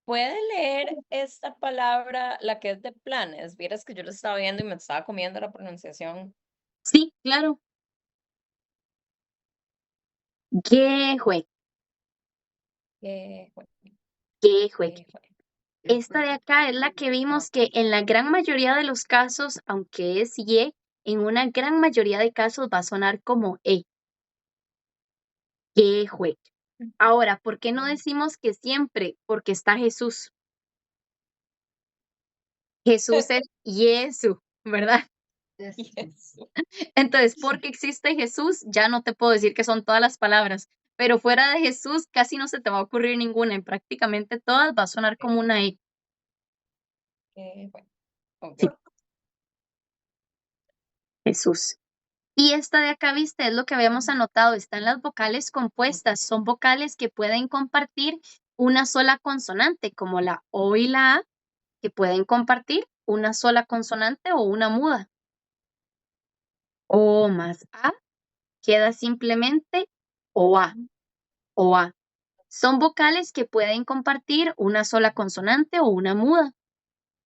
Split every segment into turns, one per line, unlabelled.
¿Puede leer esta palabra, la que es de planes? Vieras que yo lo estaba viendo y me estaba comiendo la pronunciación.
Sí, claro. Gehue,
¿Qué fue?
gehue.
¿Qué fue?
Esta de acá es la que vimos que en la gran mayoría de los casos, aunque es ye, en una gran mayoría de casos va a sonar como gehue. Ahora, ¿por qué no decimos que siempre? Porque está Jesús. Jesús es Yesu, ¿verdad?
Y eso.
Entonces, porque existe Jesús, ya no te puedo decir que son todas las palabras, pero fuera de Jesús casi no se te va a ocurrir ninguna, en prácticamente todas va a sonar como una E.
¿Qué fue? Ok.
Sí, Jesús. Y esta de acá, viste, es lo que habíamos anotado, están las vocales compuestas, son vocales que pueden compartir una sola consonante, como la O y la A, que pueden compartir una sola consonante o una muda. O más A queda simplemente OA, OA. Son vocales que pueden compartir una sola consonante o una muda.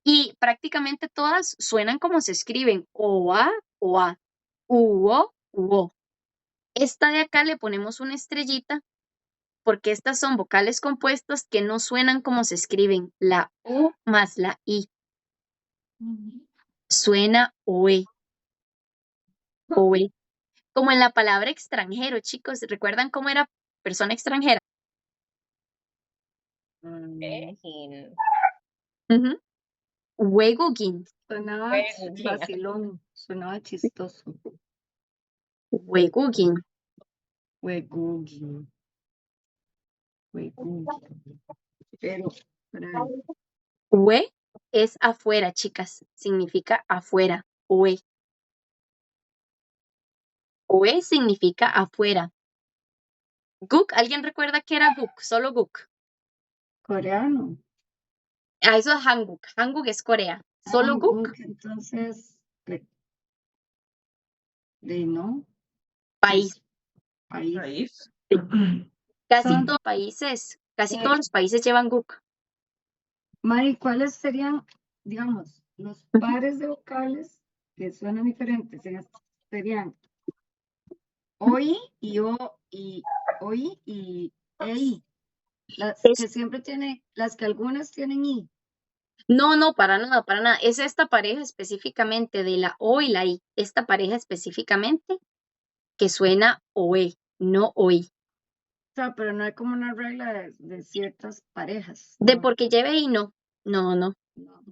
Y prácticamente todas suenan como se escriben, OA, OA, UO, UO. Esta de acá le ponemos una estrellita porque estas son vocales compuestas que no suenan como se escriben, la U más la I. Suena OE, OE. Como en la palabra extranjero, chicos, ¿recuerdan cómo era persona extranjera?
Vejin.
Ujú. Huegugin,
Sonaba
Vejugina.
vacilón, sonaba chistoso.
huegugin.
Huegugi, huegugi. Pero, para ver,
Hue es afuera, chicas, significa afuera. Hue. Hue significa afuera. Guk, ¿alguien recuerda qué era Guk? Solo Guk.
coreano.
Ah, eso es Hanguk. Hanguk es Corea. Solo Guk,
Entonces, no,
país.
es país.
Raíz.
Casi
Son,
todos los países, casi
eh,
todos los países llevan Guk.
Mari, ¿cuáles serían, digamos, los
Ujú.
pares de vocales que suenan diferentes? Serían OI y O y OI y EI. Las
Es-
que siempre tienen, las que algunas tienen I.
no, no, para nada, para nada. Es esta pareja específicamente de la O y la I. Esta pareja específicamente que suena OE, no OI.
O sea, pero no hay como una regla de ciertas parejas,
De
¿no?
porque lleve I, no. No, no.
No.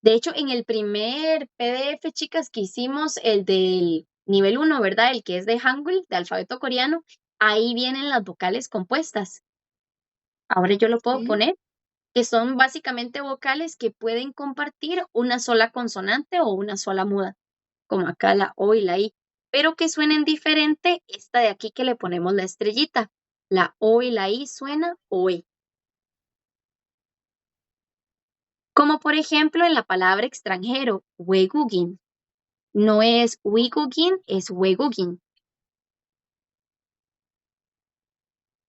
De hecho, en el primer PDF, chicas, que hicimos, el del nivel 1, ¿verdad? El que es de Hangul, de alfabeto coreano, ahí vienen las vocales compuestas. Ahora yo lo puedo
Sí,
poner, que son básicamente vocales que pueden compartir una sola consonante o una sola muda, como acá la O y la I, pero que suenen diferente esta de aquí que le ponemos la estrellita. La O y la I suena OE. Como por ejemplo en la palabra extranjero, Wegugin. No es Wigugin, es Wegugin.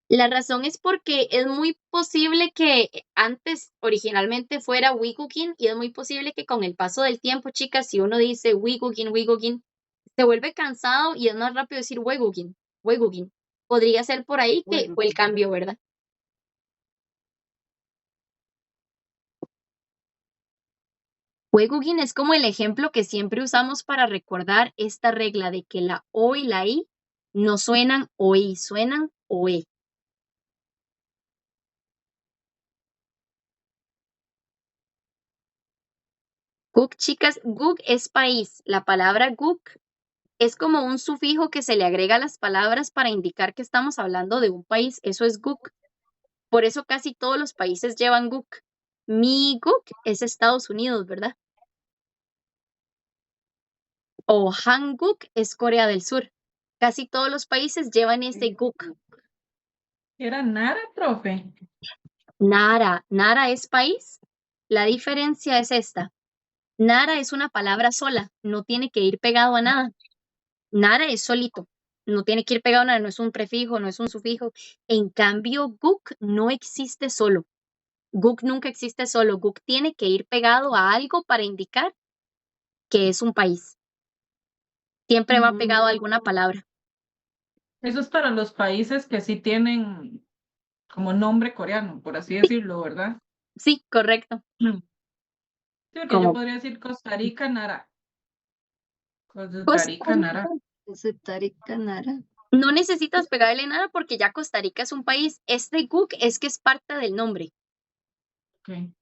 La razón es porque es muy posible que antes originalmente fuera Wigugin y es muy posible que con el paso del tiempo, chicas, si uno dice Wigugin, Wigugin, se vuelve cansado y es más rápido decir Wegugin, Wegugin. Podría ser por ahí que
bueno,
fue el cambio, ¿verdad? Wegugin es como el ejemplo que siempre usamos para recordar esta regla de que la O y la I no suenan OI, suenan OE. Guk, chicas, Guk es país. La palabra Guk es como un sufijo que se le agrega a las palabras para indicar que estamos hablando de un país. Eso es Guk. Por eso casi todos los países llevan Guk. Mi Guk es Estados Unidos, ¿verdad? O Hanguk es Corea del Sur. Casi todos los países llevan ese
sí.
Guk.
Era Nara, profe.
Nara. Nara es país. La diferencia es esta. Nara es una palabra sola. No tiene que ir pegado a nada. Nara es solito, no tiene que ir pegado a nada, no es un prefijo, no es un sufijo. En cambio, Guk no existe solo. Guk nunca existe solo. Guk tiene que ir pegado a algo para indicar que es un país. Siempre va pegado a alguna palabra.
Eso es para los países que sí tienen como nombre coreano, por así decirlo, ¿verdad?
Sí, correcto.
Sí, porque yo
Como
podría decir Costa Rica, Nara. Costa
Costa
Rica, Nara.
Rica.
Costa Rica, Nara.
No necesitas pegarle nada porque ya Costa Rica es un país. Este Guk es que es parte del nombre.
Okay.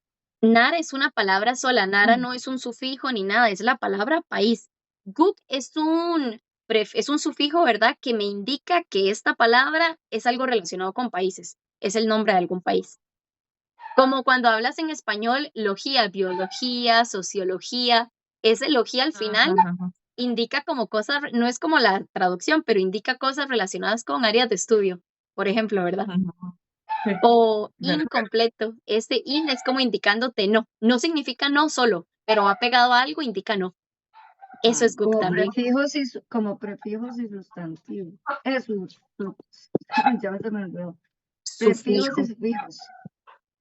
Nara es una palabra sola. Nara no es un sufijo ni nada, es la palabra país. Guk es un sufijo, ¿verdad? Que me indica que esta palabra es algo relacionado con países. Es el nombre de algún país. Como cuando hablas en español, logía, biología, sociología. Ese logía al final
Ajá.
indica como cosas, no es como la traducción, pero indica cosas relacionadas con áreas de estudio, por ejemplo, ¿verdad?
Ajá. Sí.
O
Bueno,
incompleto. Este in es como indicándote no. No significa no solo, pero va pegado a algo, indica no. Eso es Guk
Como
también.
prefijos y sustantivos. Ya se me olvidó. Prefijos
Sufijo.
y sufijos.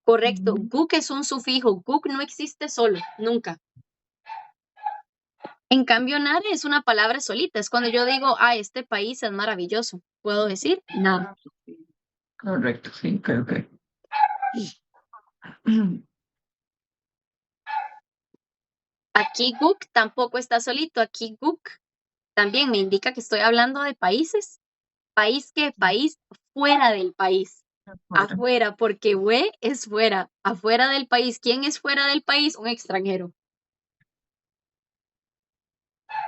Correcto. Guk es un sufijo. Guk no existe solo, nunca. En cambio, nada es una palabra solita. Es cuando yo digo, este país es maravilloso. Puedo decir nada.
correcto, sí, creo que.
Aquí Guk tampoco está solito. Aquí Guk también me indica que estoy hablando de países. ¿País qué? País fuera del país. Afuera, porque we es fuera. Afuera del país. ¿Quién es fuera del país? Un extranjero.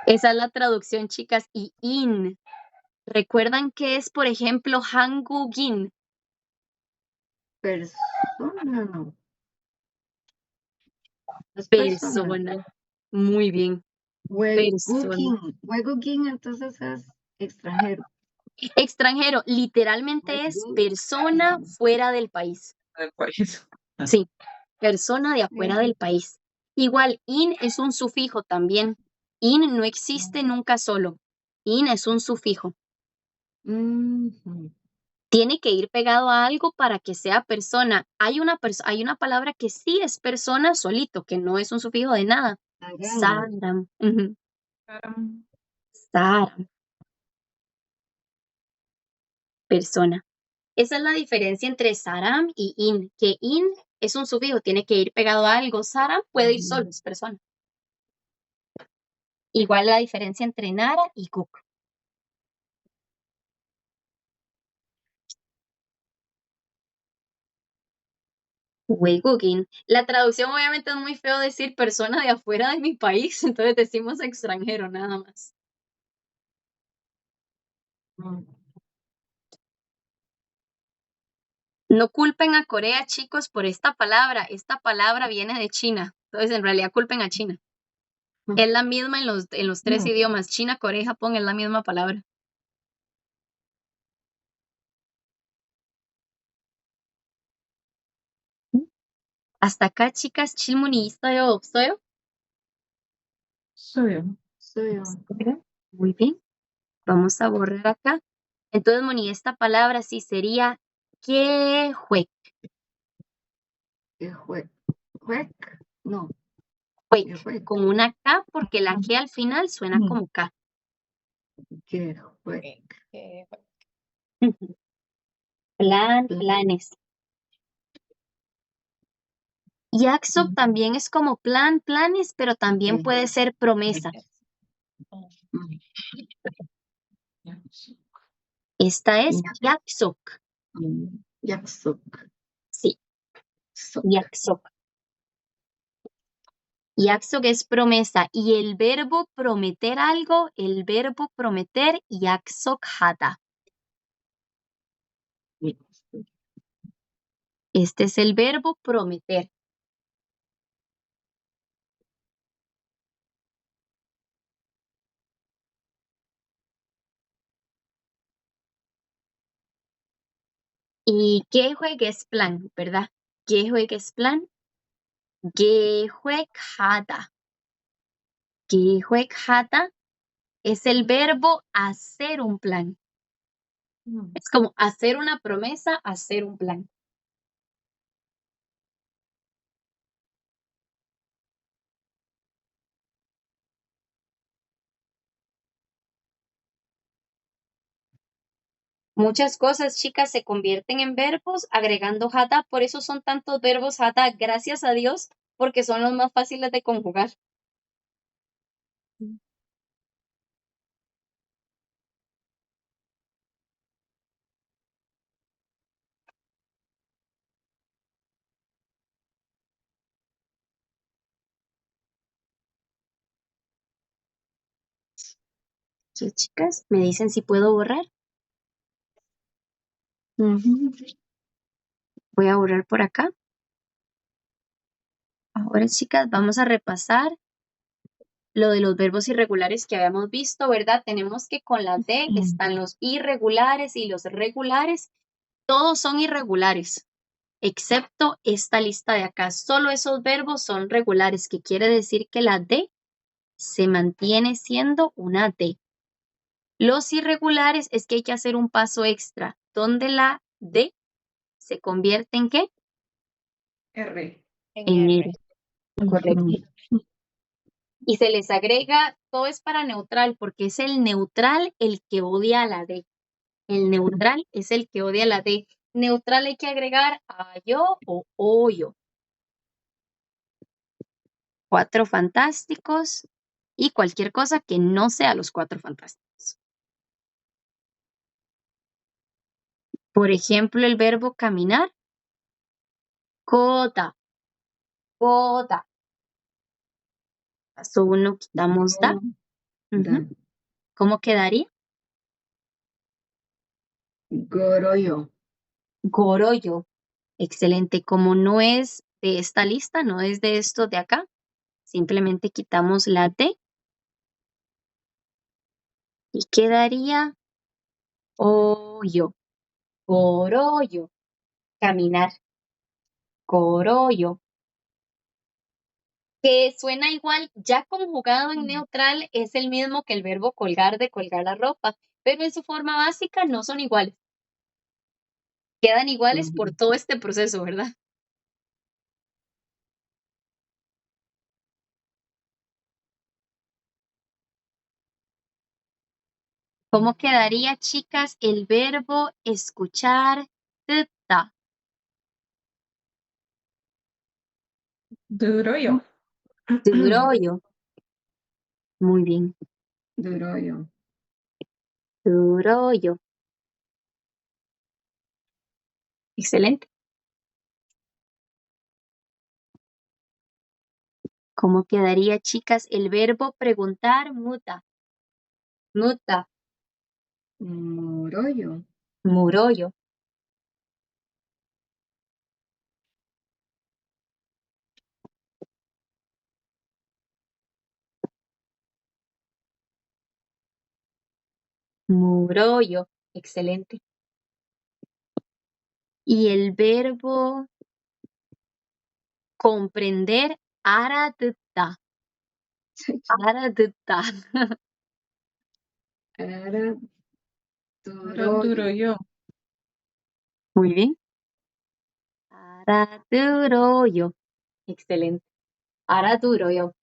Esa es la traducción, chicas. Y in. ¿Recuerdan qué es, por ejemplo, hangugin?
Persona, no. Es persona.
Persona. Muy bien. Persona.
Hueguquín, entonces es extranjero.
Extranjero, literalmente es persona fuera del país.
Del país.
Sí, persona de afuera del país. Igual, in es un sufijo también. In no existe nunca solo. In es un sufijo.
Ujú.
Tiene que ir pegado a algo para que sea persona. Hay una palabra que sí es persona solito, que no es un sufijo de nada.
Aram.
Saram. Ujú.
Aram.
Saram. Persona. Esa es la diferencia entre saram y in, que in es un sufijo, tiene que ir pegado a algo. Saram puede ir solo, es persona. Igual la diferencia entre nara y guk. Weigugin. La traducción obviamente es muy feo decir persona de afuera de mi país, entonces decimos extranjero nada más. No culpen a Corea, chicos, por esta palabra. Esta palabra viene de China. Entonces, en realidad, culpen a China. Es la misma en los tres idiomas. China, Corea y Japón es la misma palabra. Hasta acá, chicas, 질문이 있어요, 없어요?
Soy
Muy bien. Vamos a borrar acá. Entonces, Moni, esta palabra sí sería 계획.
No.
Juec, con una K, porque la G al final suena como K. Planes. Yakso también es como planes, pero también puede ser promesa. Esta es yaksok.
Yaksok.
Sí, yaksok. Yaksok es promesa y el verbo prometer algo, el verbo prometer, yaksokhata. Este es el verbo prometer. Y 계획 es plan, ¿verdad? 계획 es plan. 계획하다. 계획하다 es el verbo hacer un plan. Es como hacer una promesa, hacer un plan. Muchas cosas, chicas, se convierten en verbos agregando hada, por eso son tantos verbos hada, gracias a Dios, porque son los más fáciles de conjugar. ¿Qué, chicas? ¿Me dicen si puedo borrar? Ujú. Voy a borrar por acá. Ahora, chicas, vamos a repasar lo de los verbos irregulares que habíamos visto, ¿verdad? Tenemos que con la D están los irregulares y los regulares. Todos son irregulares, excepto esta lista de acá. Solo esos verbos son regulares, que quiere decir que la D se mantiene siendo una D. Los irregulares es que hay que hacer un paso extra, donde la D se convierte ¿en qué?
R.
En
R.
R, correcto. Y se les agrega, todo es para neutral, porque es el neutral el que odia a la D. El neutral es el que odia a la D. Neutral hay que agregar a yo o oyo. 4 fantásticos y cualquier cosa que no sea los 4 fantásticos. Por ejemplo, el verbo caminar. Coda. Coda. Paso 1, quitamos da.
Da.
¿Cómo quedaría?
Goroyo.
Goroyo. Excelente. Como no es de esta lista, no es de esto de acá, simplemente quitamos la D y quedaría hoyo. Goroyo. Caminar. Goroyo. Que suena igual, ya conjugado en neutral, es el mismo que el verbo colgar de colgar la ropa, pero en su forma básica no son iguales. Quedan iguales por todo este proceso, ¿verdad? ¿Cómo quedaría, chicas, el verbo escuchar? Tta.
Duro yo.
Duroyo. Muy bien.
Duroyo.
Duroyo. Excelente. ¿Cómo quedaría, chicas, el verbo preguntar? Muta. Muta.
Moroyo.
Muroyo. Muroyo. Excelente. Y el verbo comprender, aradutta. Aradutta.
Ara.
Ahora duro
Duroyo.
yo.
Muy bien. Araduroyo. Excelente. Araduroyo.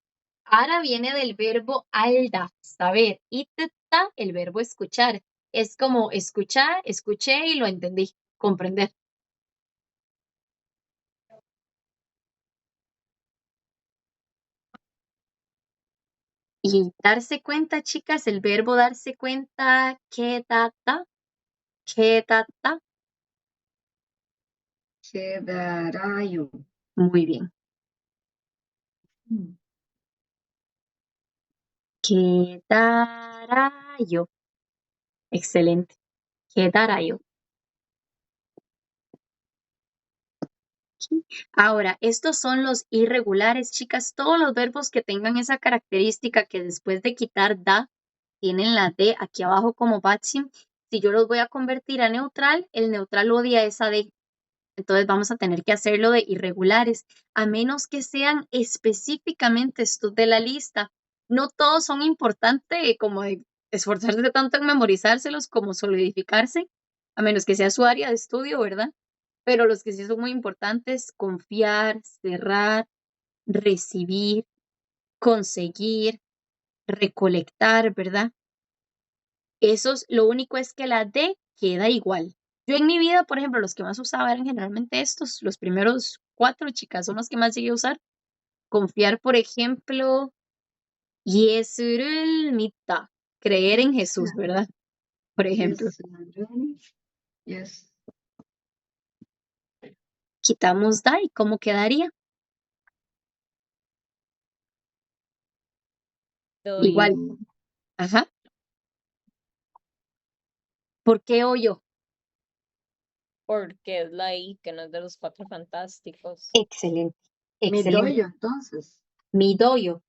Ara viene del verbo alda, saber, y tutta, el verbo escuchar. Es como escuchar, escuché y lo entendí, comprender. Y darse cuenta, chicas, el verbo darse cuenta, quedata, quedata.
Quedarayo.
Muy bien. Quedarayo. Excelente. Quedarayo. Ahora, estos son los irregulares, chicas. Todos los verbos que tengan esa característica que después de quitar da, tienen la D aquí abajo como bachin. Si yo los voy a convertir a neutral, el neutral odia esa D. Entonces vamos a tener que hacerlo de irregulares, a menos que sean específicamente estos de la lista. No todos son importantes como de esforzarse tanto en memorizárselos como solidificarse, a menos que sea su área de estudio, ¿verdad? Pero los que sí son muy importantes, confiar, cerrar, recibir, conseguir, recolectar, ¿verdad? Esos, lo único es que la D queda igual. Yo en mi vida, por ejemplo, los que más usaba eran generalmente estos, los primeros 4, chicas, son los que más llegué a usar. Confiar, por ejemplo, Yesurul Mita, creer en Jesús, ¿verdad? Por ejemplo,
Yes.
quitamos da y ¿cómo quedaría? Igual,
Doy,
ajá. ¿Por qué yo?
porque es la I, que no es de los Cuatro Fantásticos.
Excelente,
Mi
excelente.
doyo, entonces.
Mi doyo,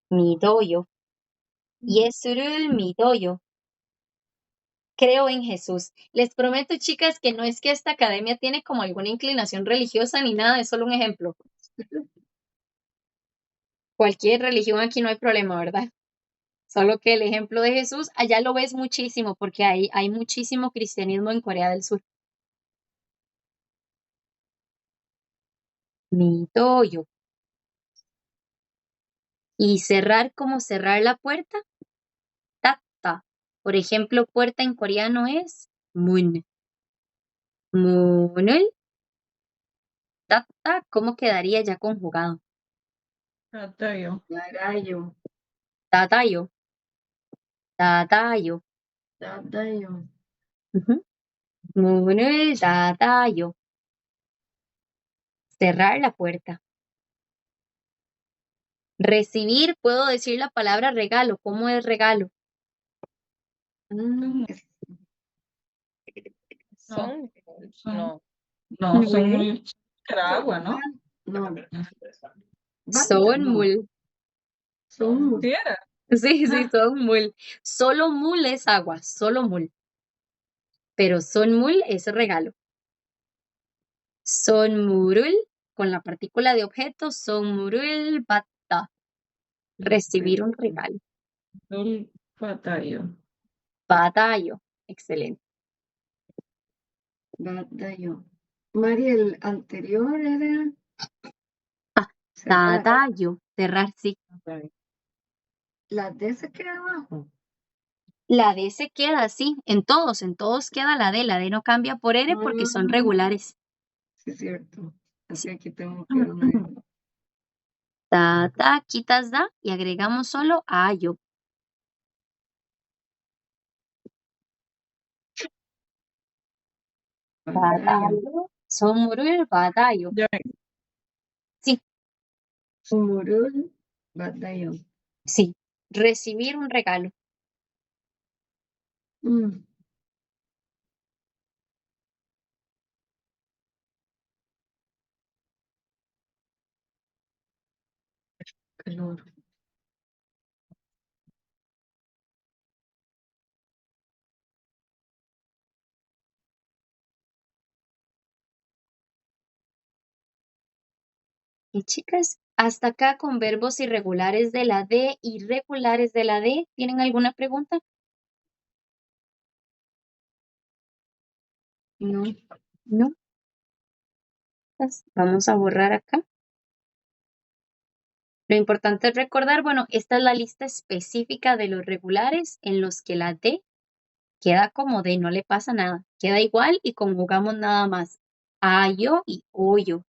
mi doyo. Yesurul mi doyo. Creo en Jesús. Les prometo, chicas, que no es que esta academia tiene como alguna inclinación religiosa ni nada, es solo un ejemplo. Cualquier religión aquí no hay problema, ¿verdad? Solo que el ejemplo de Jesús, allá lo ves muchísimo, porque hay muchísimo cristianismo en Corea del Sur. Mi doyo. Y cerrar como cerrar la puerta, tata. Por ejemplo, puerta en coreano es mun. Munul, tata, ¿cómo quedaría ya conjugado?
Tatayo.
Dadayo.
Tatayo, tatayo.
Dadayo.
Ujú. 문을 닫아요. Cerrar la puerta. Recibir, puedo decir la palabra regalo. ¿Cómo es regalo?
Mm,
Son,
Son,
no,
no, son
Muy
muy era agua, ¿no?
no. Banta,
Son
no.
mul.
Son.
Sí era.
Sí, sí,
Ah,
son mul. Solo mul es agua, solo mul. Pero son mul es regalo. Son murul, con la partícula de objeto, son murul bata. Recibir un regalo.
el patayo.
Badayo. Excelente.
Dadayo. María, el anterior era
Ah,
cerrar.
Dadayo. Cerrar, sí.
La D se queda abajo.
La D se queda así, en todos queda la D. La D no cambia por R porque son
Ah,
regulares.
sí, es cierto.
Sí.
Así aquí tengo que ver una.
Ta, ta, quitas da y agregamos solo ayo.
Dadayo.
Badayo. Somurul badayo.
Ya ven,
Sí,
Sumurul. Dadayo.
sí. Recibir un regalo.
Mm, calor.
Y chicas, hasta acá con verbos irregulares de la D, irregulares de la D. ¿Tienen alguna pregunta?
No.
No. Pues, vamos a borrar acá. Lo importante es recordar, bueno, esta es la lista específica de los regulares en los que la D queda como D, no le pasa nada. Queda igual y conjugamos nada más. Ayo y oyo.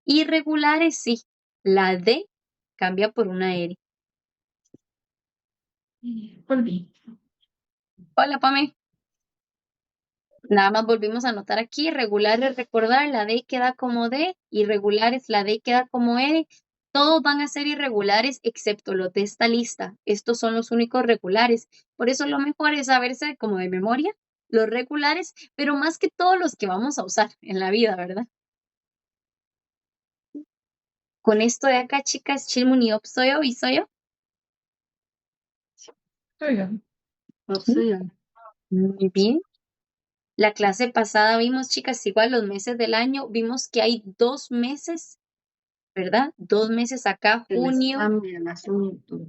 Irregulares, sí. La D cambia por una R.
volví.
Hola, Pame. Nada más volvimos a anotar aquí. Regulares, recordar, la D queda como D. Irregulares, la D queda como R. Todos van a ser irregulares excepto los de esta lista. Estos son los únicos regulares. Por eso lo mejor es saberse como de memoria los regulares, pero más que todos los que vamos a usar en la vida, ¿verdad? Con esto de acá, chicas, Chilmuni soy yo y soy yo.
Oiga,
O sea,
Muy bien. La clase pasada vimos, chicas, igual los meses del año, vimos que hay 2 meses, ¿verdad? 2 meses acá,
se les
junio,
cambia el asunto.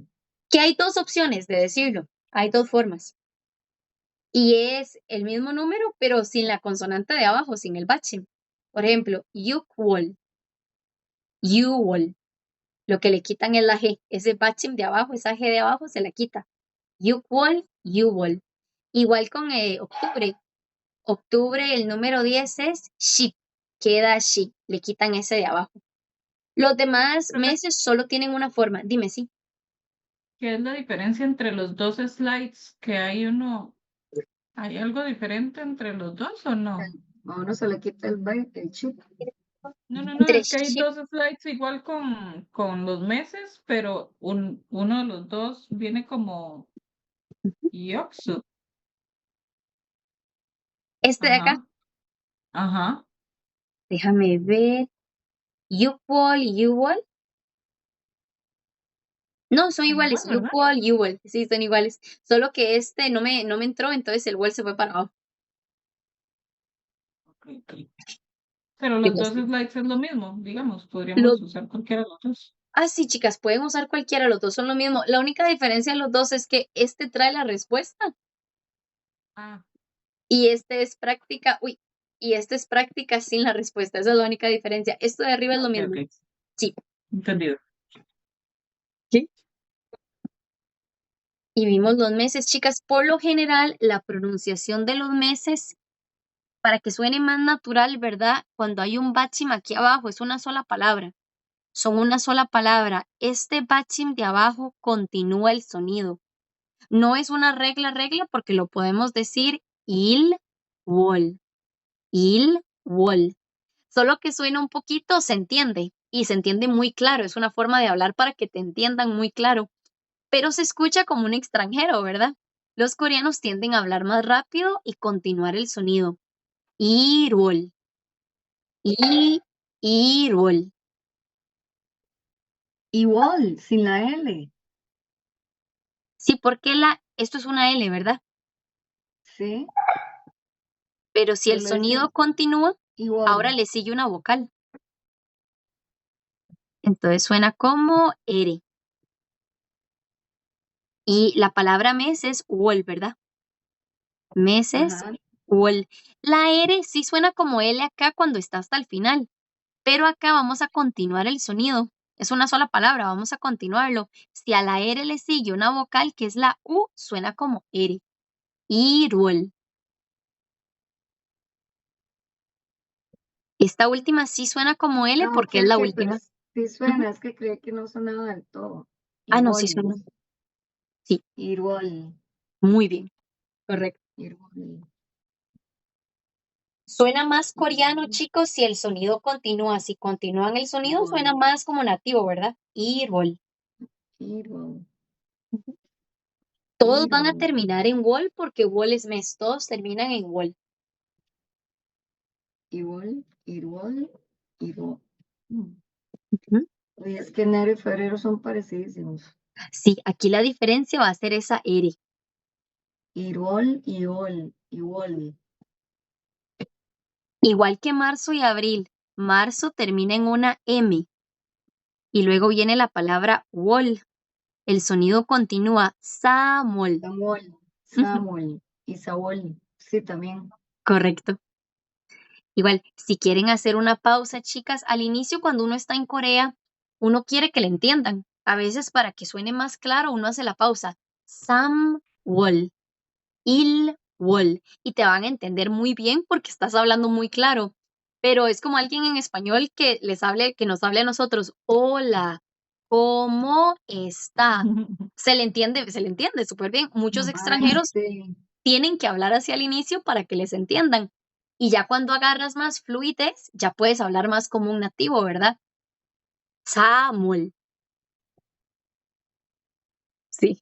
que hay 2 opciones de decirlo, hay 2 formas. Y es el mismo número, pero sin la consonante de abajo, sin el bachim. Por ejemplo, yukwol, yuwol. Lo que le quitan es la G. Ese bachim de abajo, esa G de abajo se la quita. Yukwol, yuwol. Igual con octubre. Octubre, el número 10 es she. Queda she. Le quitan ese de abajo. Los demás
Profe,
meses solo tienen una forma. Dime, sí.
¿qué es la diferencia entre los dos slides? Que hay uno, ¿hay algo diferente entre los dos o no?
A uno se le quita el chip.
No,
Entre
es que hay
she.
dos slides igual con los meses, pero uno de los dos viene como Yoksu.
Este de acá,
Ajá, ajá.
déjame ver. Usual. No, son
Son
iguales.
igual, ¿verdad?
Usual. Sí, son iguales. Solo que este no me entró, entonces el wall se fue para abajo.
Ok, ok. Pero los
Digo,
dos
sí.
slides es lo mismo, digamos, podríamos
Los
usar cualquiera de los dos.
Sí, chicas, pueden usar cualquiera, los dos son lo mismo. La única diferencia de los dos es que este trae la respuesta
Ah,
y y este es práctica sin la respuesta. Esa es la única diferencia. Esto de arriba es lo
ok,
mismo.
ok,
Sí.
entendido.
¿Sí? Y vimos los meses, chicas. Por lo general, la pronunciación de los meses, para que suene más natural, ¿verdad? Cuando hay un bachim aquí abajo, es una sola palabra. Son una sola palabra. Este bachim de abajo continúa el sonido. No es una regla porque lo podemos decir wol, wol. Solo que suena un poquito, se entiende y se entiende muy claro. Es una forma de hablar para que te entiendan muy claro, pero se escucha como un extranjero, ¿verdad? Los coreanos tienden a hablar más rápido y continuar el sonido. Irwol, i, irwol.
Igual, sin la L.
Sí, porque esto es una L, ¿verdad?
Sí,
Pero si el
solo
sonido
dice
continúa, ahora
igual.
le sigue una vocal. Entonces suena como ere. Y la palabra mes es wol, ¿verdad? Meses,
Ajá.
wol. La R sí suena como L acá cuando está hasta el final, pero acá vamos a continuar el sonido. Es una sola palabra, vamos a continuarlo. Si a la R le sigue una vocal que es la U, suena como R. Irwol. Esta última sí suena como L
Ah, ok,
porque es la
ok, pero
última.
sí
Ujú.
suena, es que creí que no sonaba del todo.
No, sí
Igual,
suena. Sí,
igual,
muy bien, correcto.
igual,
Suena más coreano,
igual,
chicos, si el sonido continúa. Si continúan el sonido, suena
igual,
más como nativo, ¿verdad? Irwol.
igual,
Todos van a
igual,
terminar en wol porque wol es mes. Todos terminan en wol.
igual, igual, igual.
Mm.
Ujú.
Oye, es que enero y febrero son parecidísimos.
Sí, aquí la diferencia va a ser esa R.
Igual, igual, igual.
Igual que marzo y abril. Marzo termina en una M y luego viene la palabra wol. El sonido continúa. Samol.
Samuel,
Ujú.
Samuel y Saúl. Sí, también.
Correcto. Igual, si quieren hacer una pausa, chicas, al inicio cuando uno está en Corea, uno quiere que le entiendan. A veces para que suene más claro, uno hace la pausa. Samwol, ilwol. Y te van a entender muy bien porque estás hablando muy claro. Pero es como alguien en español que que nos hable a nosotros. Hola, ¿cómo está? Se le entiende súper bien. Muchos
Ay,
extranjeros
sí.
tienen que hablar hacia el inicio para que les entiendan. Y ya cuando agarras más fluidez, ya puedes hablar más como un nativo, ¿verdad? Samuel. Sí,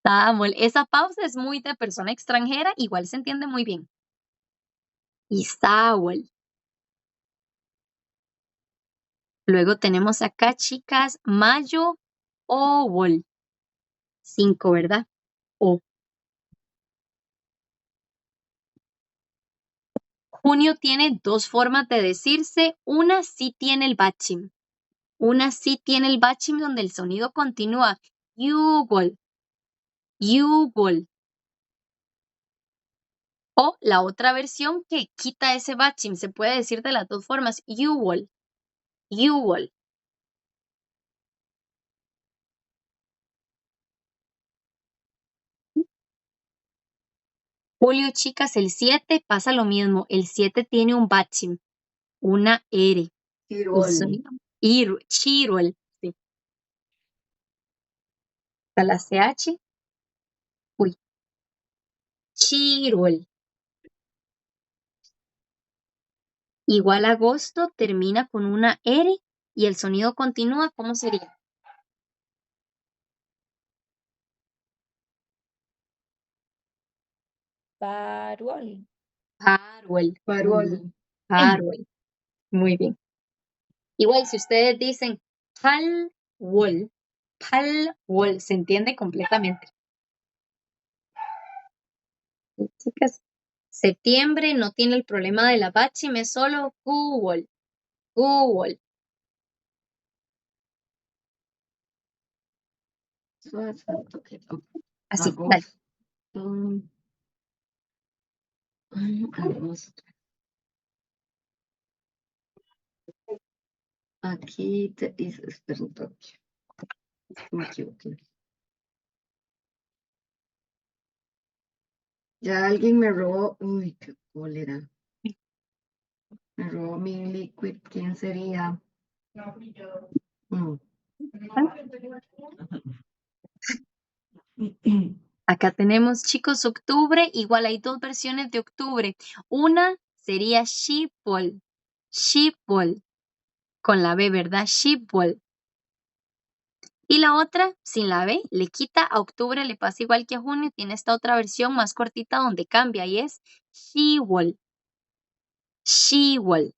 Samuel. Esa pausa es muy de persona extranjera, igual se entiende muy bien. Y Samuel. Luego tenemos acá, chicas, mayo o wol. 5, ¿verdad? O. Junio tiene dos formas de decirse. Una sí tiene el bachim. Una sí tiene el bachim donde el sonido continúa. Yugol. Yugol. O la otra versión que quita ese bachim, se puede decir de las dos formas, Yuwol, Yuwol. Julio, chicas, el 7 pasa lo mismo. El 7 tiene un bachim, una R. El
Tirol.
sonido. Chiruel. Sí. Está la CH. Uy. Chiruel. Igual agosto termina con una R y el sonido continúa. ¿Cómo sería?
Paruol.
Paruel.
Parol.
Paruel. Muy bien. Igual si ustedes dicen palwol, se entiende completamente. Chicas, septiembre no tiene el problema de la bachim, es solo Google. Así, dale.
Agosto. Agosto. Aquí te hice, espera un toque. Me equivoqué. Ya alguien me robó. Uy, qué cólera. Me robó mi liquid. ¿Quién sería? Mm.
Acá tenemos, chicos, octubre. Igual hay dos versiones de octubre. Una sería Sheepwall. Sheepwall. Con la B, ¿verdad? Sheepwall. Y la otra, sin la B, le quita a octubre, le pasa igual que a junio. Tiene esta otra versión más cortita donde cambia y es Shewall. Shewall.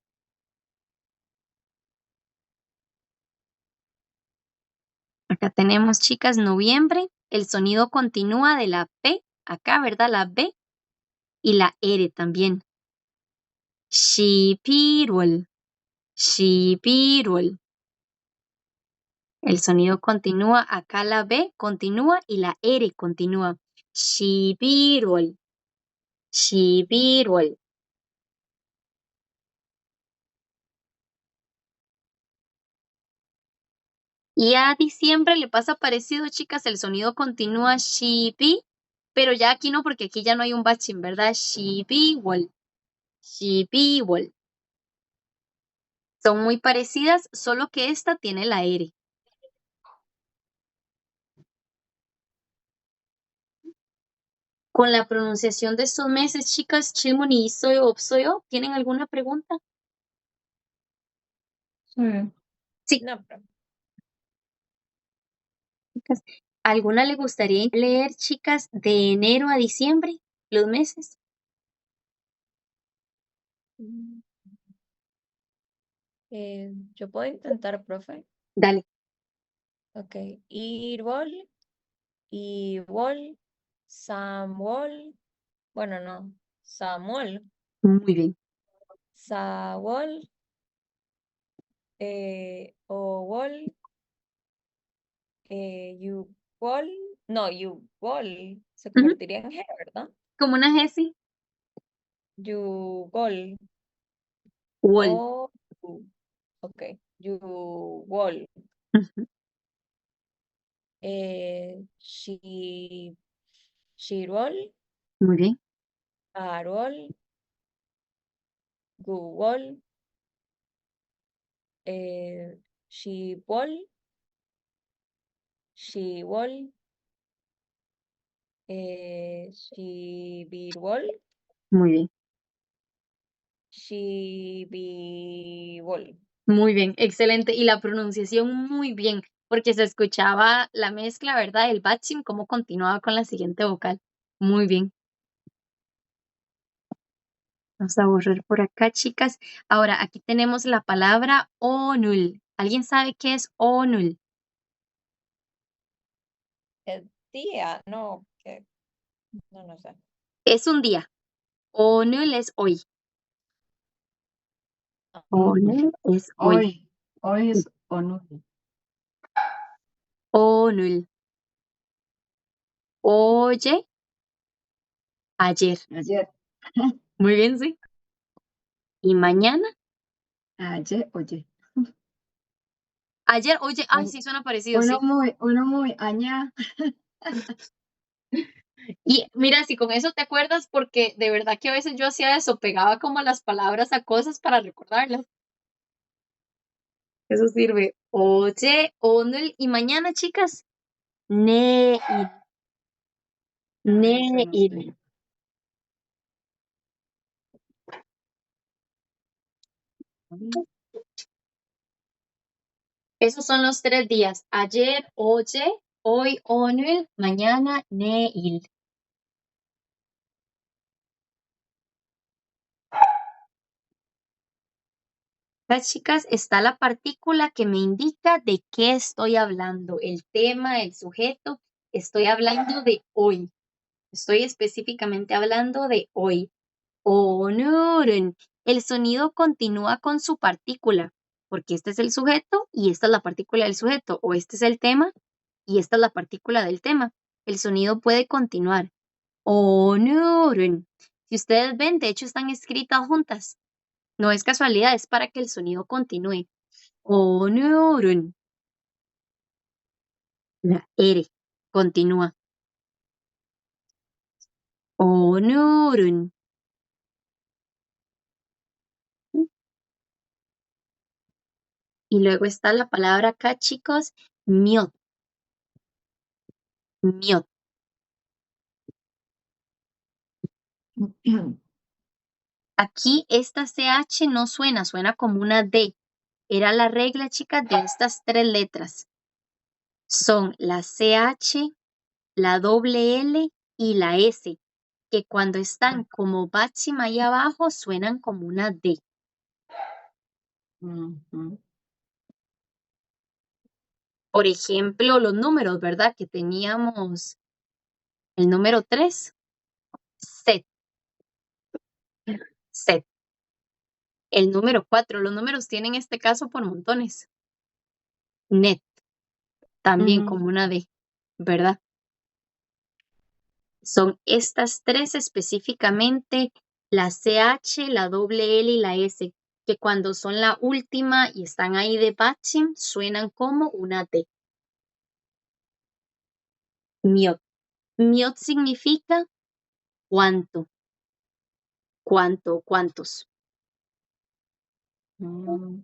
Acá tenemos, chicas, noviembre. El sonido continúa de la P, acá, ¿verdad? La B y la R también. Shipirul. Shipirul. El sonido continúa, acá la B continúa y la R continúa. Shipirul. Shipirul. Y a diciembre le pasa parecido, chicas, el sonido continúa shipi, pero ya aquí no, porque aquí ya no hay un bachín, ¿verdad? Shipiwol. Shipiwol. Son muy parecidas, solo que esta tiene la R. Con la pronunciación de estos meses, chicas, Chilmoni y Soyo, ¿tienen alguna pregunta? Sí.
No, pero
Chicas, ¿alguna le gustaría leer, chicas, de enero a diciembre, los meses?
yo puedo intentar, profe.
Dale.
Ok. Irwol, Iwol, Samuel. Bueno, no. Samuel.
Muy bien.
Sawol. Owol. Yugol. No, Yugol. Se
Ujú.
convertiría en G, ¿verdad?
Como una G, sí.
Yugol.
Wol.
Ok. Yugol.
Ujú.
Shirol.
Muy bien.
Arol. Gugol. Shibol. Shibol. Shibirol.
Muy bien.
Shibibol.
Muy bien, excelente. Y la pronunciación muy bien, porque se escuchaba la mezcla, ¿verdad? El batching, cómo continuaba con la siguiente vocal. Muy bien. Vamos a borrar por acá, chicas. Ahora, aquí tenemos la palabra onul. ¿Alguien sabe qué es onul?
El día, no, que no sé.
Es un día. Onul es hoy. Onul es hoy.
Hoy es honor.
Onul. Oye, ayer.
Ayer,
Muy bien, sí. ¿Y mañana?
oye.
Ayer, oye, ay, sí suena parecido, sí.
Uno muy añá.
Y mira, si con eso te acuerdas, porque de verdad que a veces yo hacía eso, pegaba como las palabras a cosas para recordarlas. Eso sirve. Oye, 오늘 y mañana, chicas. 내일,
Esa no
내일.
sé.
Esos son los 3 días. Ayer, oye, hoy, 오늘, mañana, 내일. Acá, chicas, está la partícula que me indica de qué estoy hablando, el tema, el sujeto. Estoy hablando de hoy. Estoy específicamente hablando de hoy. 오늘은. El sonido continúa con su partícula, porque este es el sujeto y esta es la partícula del sujeto, o este es el tema y esta es la partícula del tema. El sonido puede continuar. 오늘은. Si ustedes ven, de hecho están escritas juntas. No es casualidad, es para que el sonido continúe. 오늘은. La R continúa. 오늘은. Y luego está la palabra acá, chicos, miot. Miot. Aquí esta CH no suena, suena como una D. Era la regla, chicas, de estas 3 letras. Son la CH, la doble L y la S, que cuando están como bachim ahí abajo suenan como una D.
Ujú.
Por ejemplo, los números, ¿verdad? Que teníamos el número 3, set, set. El número 4, los números tienen este caso por montones. Net, también
Ujú.
como una D, ¿verdad? Son estas 3 específicamente, la CH, la doble L y la S, que cuando son la última y están ahí de bachim, suenan como una D. Miot. Miot significa cuánto, cuánto, cuántos.
Mm.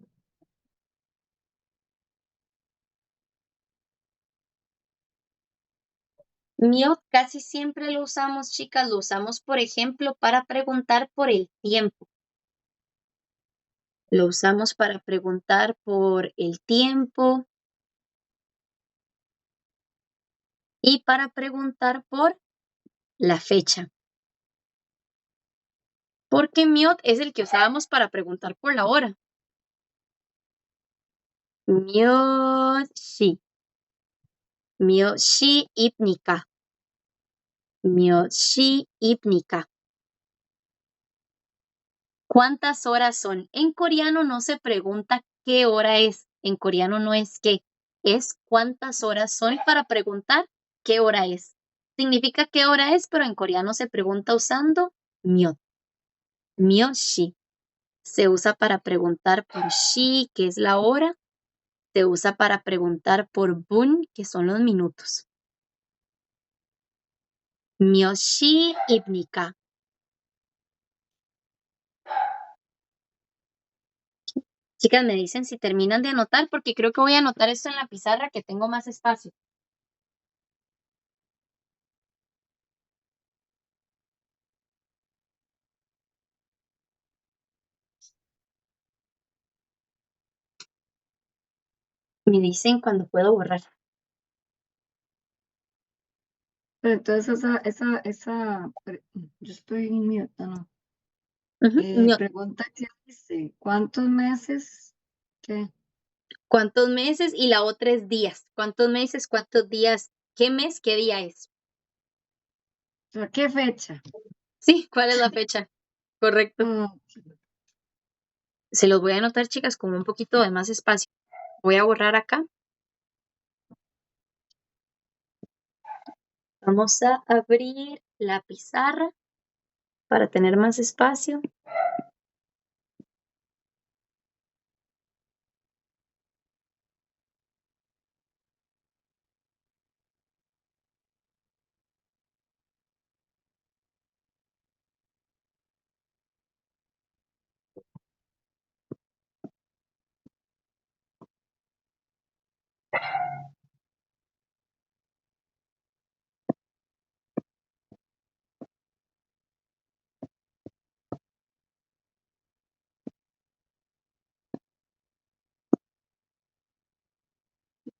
Miot casi siempre lo usamos, chicas, lo usamos, por ejemplo, para preguntar por el tiempo. Lo usamos para preguntar por el tiempo y para preguntar por la fecha. Porque miot es el que usábamos para preguntar por la hora. Myoshi. Myoshi ibnika. Myoshi ibnika. ¿Cuántas horas son? En coreano no se pregunta qué hora es. En coreano no es qué. Es cuántas horas son para preguntar qué hora es. Significa qué hora es, pero en coreano se pregunta usando myot. Myoshi. Se usa para preguntar por shi, que es la hora. Se usa para preguntar por bun, que son los minutos. Myoshi ibnika. Chicas, me dicen si terminan de anotar, porque creo que voy a anotar esto en la pizarra que tengo más espacio. Me dicen cuando puedo borrar.
Pero entonces yo estoy en mute, no.
Ujú.
Pregunta que dice, ¿cuántos meses? ¿Qué?
¿Cuántos meses? Y la otra es días. ¿Cuántos meses? ¿Cuántos días? ¿Qué mes? ¿Qué día es?
O sea, ¿qué fecha?
Sí, ¿cuál es la fecha? Correcto. Se los voy a anotar, chicas, con un poquito de más espacio. Voy a borrar acá. Vamos a abrir la pizarra para tener más espacio.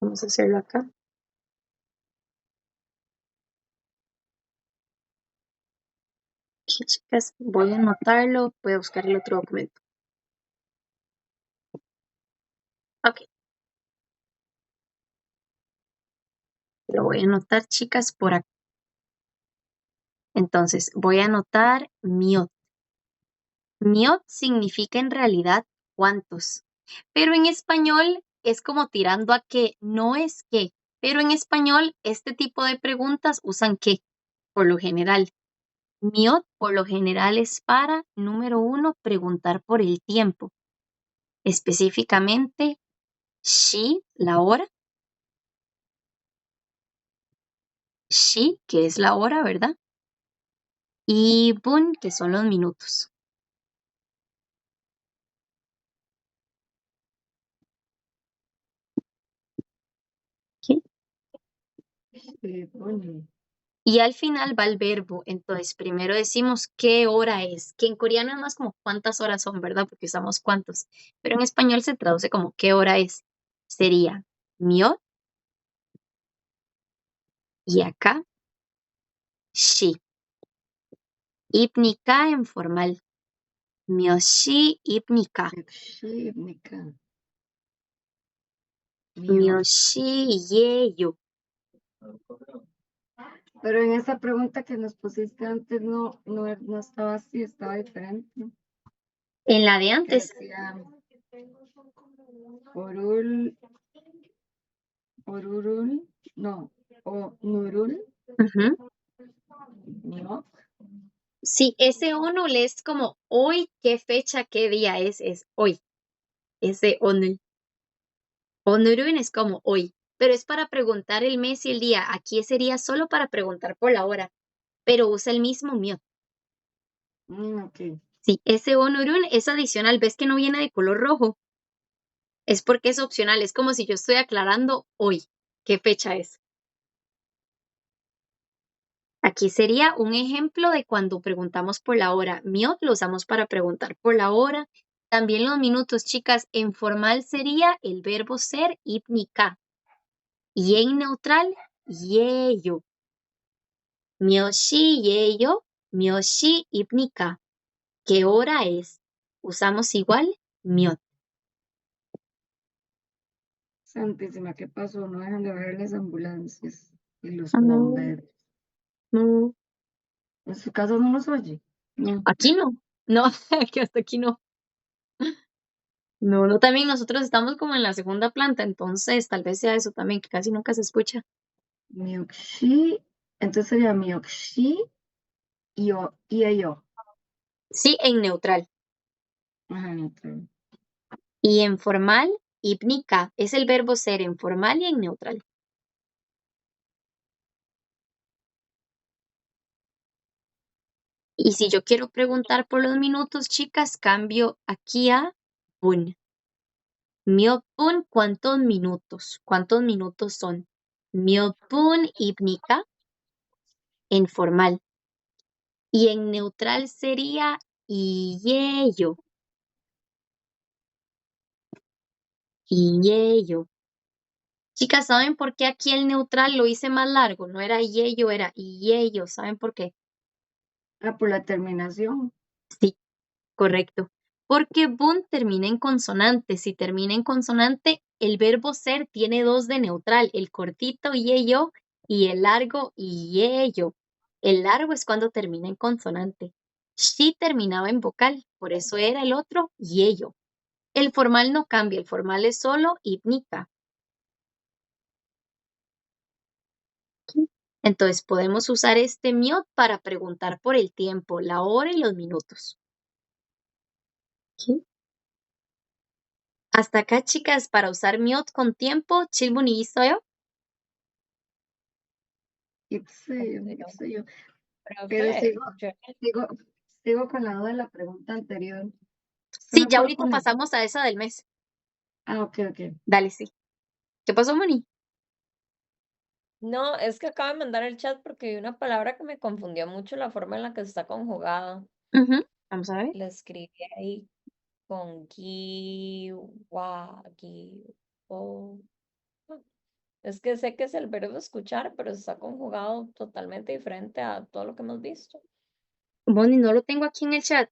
Vamos a hacerlo acá. Aquí, chicas, voy a anotarlo. Voy a buscar el otro documento. Ok. Lo voy a anotar, chicas, por acá. Entonces, voy a anotar miot. Miot significa en realidad cuántos, pero en español es como tirando a que no es que, pero en español este tipo de preguntas usan que, por lo general. Miot, por lo general, es para, número 1, preguntar por el tiempo. Específicamente, shi, la hora. Shi, que es la hora, ¿verdad? Y bun, que son los minutos. ¿Sí?
Bueno,
Y al final va el verbo. Entonces, primero decimos qué hora es, que en coreano es más como cuántas horas son, ¿verdad? Porque usamos cuántos. Pero en español se traduce como qué hora es. Sería miot y acá shi. Ipnika en formal. Myoshi ipnika.
Shivnika.
Myoshi yeyo.
Pero en esa pregunta que nos pusiste antes no estaba así, estaba diferente.
En la de
Que
antes.
decía orul, orurul, no, o nurul,
Ujú.
no.
Sí, ese onul es como hoy, qué fecha, qué día es hoy. Ese onul. Onurun es como hoy, pero es para preguntar el mes y el día. Aquí sería solo para preguntar por la hora, pero usa el mismo miot.
Ok.
Sí, ese onurun es adicional. ¿Ves que no viene de color rojo? Es porque es opcional. Es como si yo estoy aclarando hoy qué fecha es. Aquí sería un ejemplo de cuando preguntamos por la hora. Miot lo usamos para preguntar por la hora. También los minutos, chicas. En formal sería el verbo ser ipnika. Y en neutral, yeyo. Myoshi yeyo, myoshi ipnika. ¿Qué hora es? Usamos igual miot.
Santísima, ¿qué pasó? No dejan de ver las ambulancias y los
Ah, no,
bomberos.
no.
¿En su casa no los oye? No.
Aquí no. No, que hasta aquí no. No, no, también nosotros estamos como en la segunda planta, entonces tal vez sea eso también, que casi nunca se escucha.
Miyokshi, entonces sería Miyokshi y ello.
Sí, en neutral.
Ajá, neutral.
Y en formal, ipnika. Es el verbo ser en formal y en neutral. Y si yo quiero preguntar por los minutos, chicas, cambio aquí a bun. Miopun, ¿cuántos minutos? ¿Cuántos minutos son? Miopun ipnika en formal. Y en neutral sería iyeyo. Iyeyo. Chicas, ¿saben por qué aquí el neutral lo hice más largo? No era iyeyo, era iyeyo. ¿Saben por qué?
Ah, por la terminación.
Sí, correcto. Porque bun termina en consonante. Si termina en consonante, el verbo ser tiene dos de neutral, el cortito iyeyo y el largo iyeyo. El largo es cuando termina en consonante. Shi terminaba en vocal, por eso era el otro iyeyo. El formal no cambia, el formal es solo ipnika. Entonces podemos usar este miot para preguntar por el tiempo, la hora y los minutos. ¿Sí? Hasta acá, chicas, para usar miot con tiempo, chilbuni 있어요?
Ipseyo. Pero
Profe, yo
sigo, sigo con la duda de la pregunta anterior. ¿Usted
Sí,
me
ya
puede
ahorita
poner?
pasamos a esa del mes.
Ah, ok.
Dale, sí. ¿Qué pasó, Moni?
no, es que acabo de mandar el chat porque vi una palabra que me confundió mucho la forma en la que está conjugada.
Ujú. Vamos a ver.
La escribí ahí con gui, wa, gui, o. Es que sé que es el verbo escuchar, pero está conjugado totalmente diferente a todo lo que hemos visto.
Bonnie, no lo tengo aquí en el chat.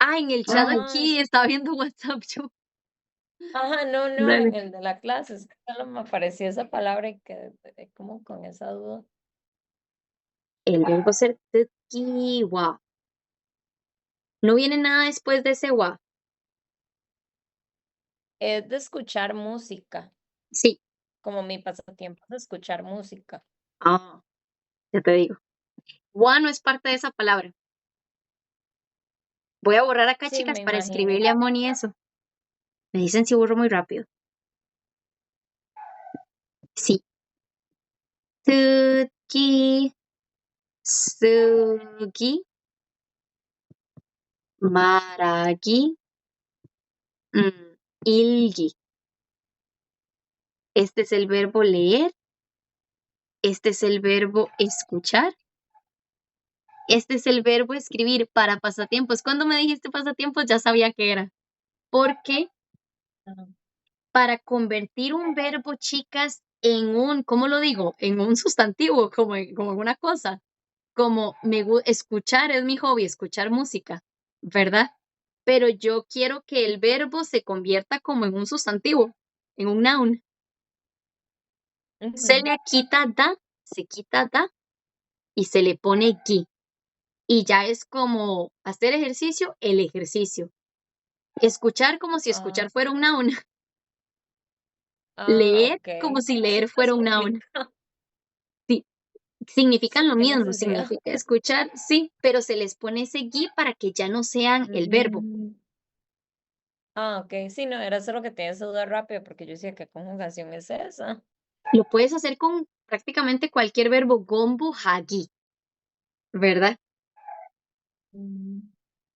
Ah, en el chat
Ah,
aquí estaba viendo WhatsApp yo.
ajá, no, en
Dale.
el de la clase, es que solo me apareció esa palabra y quedé como con esa duda.
El verbo ser tequiwa. No viene nada después de ese wa.
Es de escuchar música,
Sí.
como mi pasatiempo es escuchar música.
Ah, ya te digo. Wa no es parte de esa palabra. Voy a borrar acá,
Sí,
chicas,
me
para
imaginé.
escribirle a Moni eso. Me dicen si borro muy rápido. Sí. Tsuki, sugi, maragi, ilgi. Este es el verbo leer. Este es el verbo escuchar. Este es el verbo escribir para pasatiempos. Cuando me dijiste pasatiempos ya sabía que era. Porque
Ajá.
para convertir un verbo, chicas, en un, ¿cómo lo digo? En un sustantivo, como en una cosa. Como escuchar es mi hobby, escuchar música, ¿verdad? Pero yo quiero que el verbo se convierta como en un sustantivo, en un noun. Se
Ujú.
le quita da, se quita da y se le pone gi. Y ya es como hacer ejercicio, el ejercicio. Escuchar como si
Ah,
escuchar fuera un noun. Leer
ok.
como si
Sí,
leer
no es
fuera un noun.
complicado.
Sí, significan
Sí,
lo
qué
mismo,
necesidad.
significa escuchar, sí, pero se les pone ese gi para que ya no sean el verbo.
Mm. Ah, ok. Sí, no, era solo que tenía esa duda rápida porque yo decía, ¿qué conjugación es esa?
Lo puedes hacer con prácticamente cualquier verbo, gombo, hagi, ¿verdad?
Mm.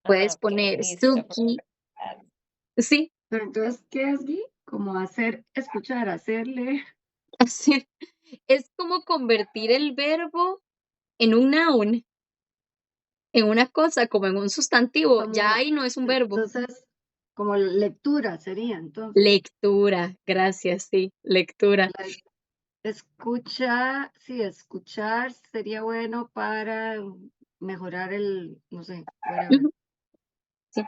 Ah,
Puedes
ok,
poner
listo.
suki, sí,
Pero entonces, ¿qué es Gui? Como hacer, escuchar, hacerle.
así. Es como convertir el verbo en un noun, en una cosa, como en un sustantivo. Ya
Como,
ahí no es un verbo.
entonces, como lectura sería, entonces.
Lectura, gracias, sí, lectura.
Like, escucha, sí, escuchar sería bueno para mejorar el, no sé, whatever.
Ujú, sí.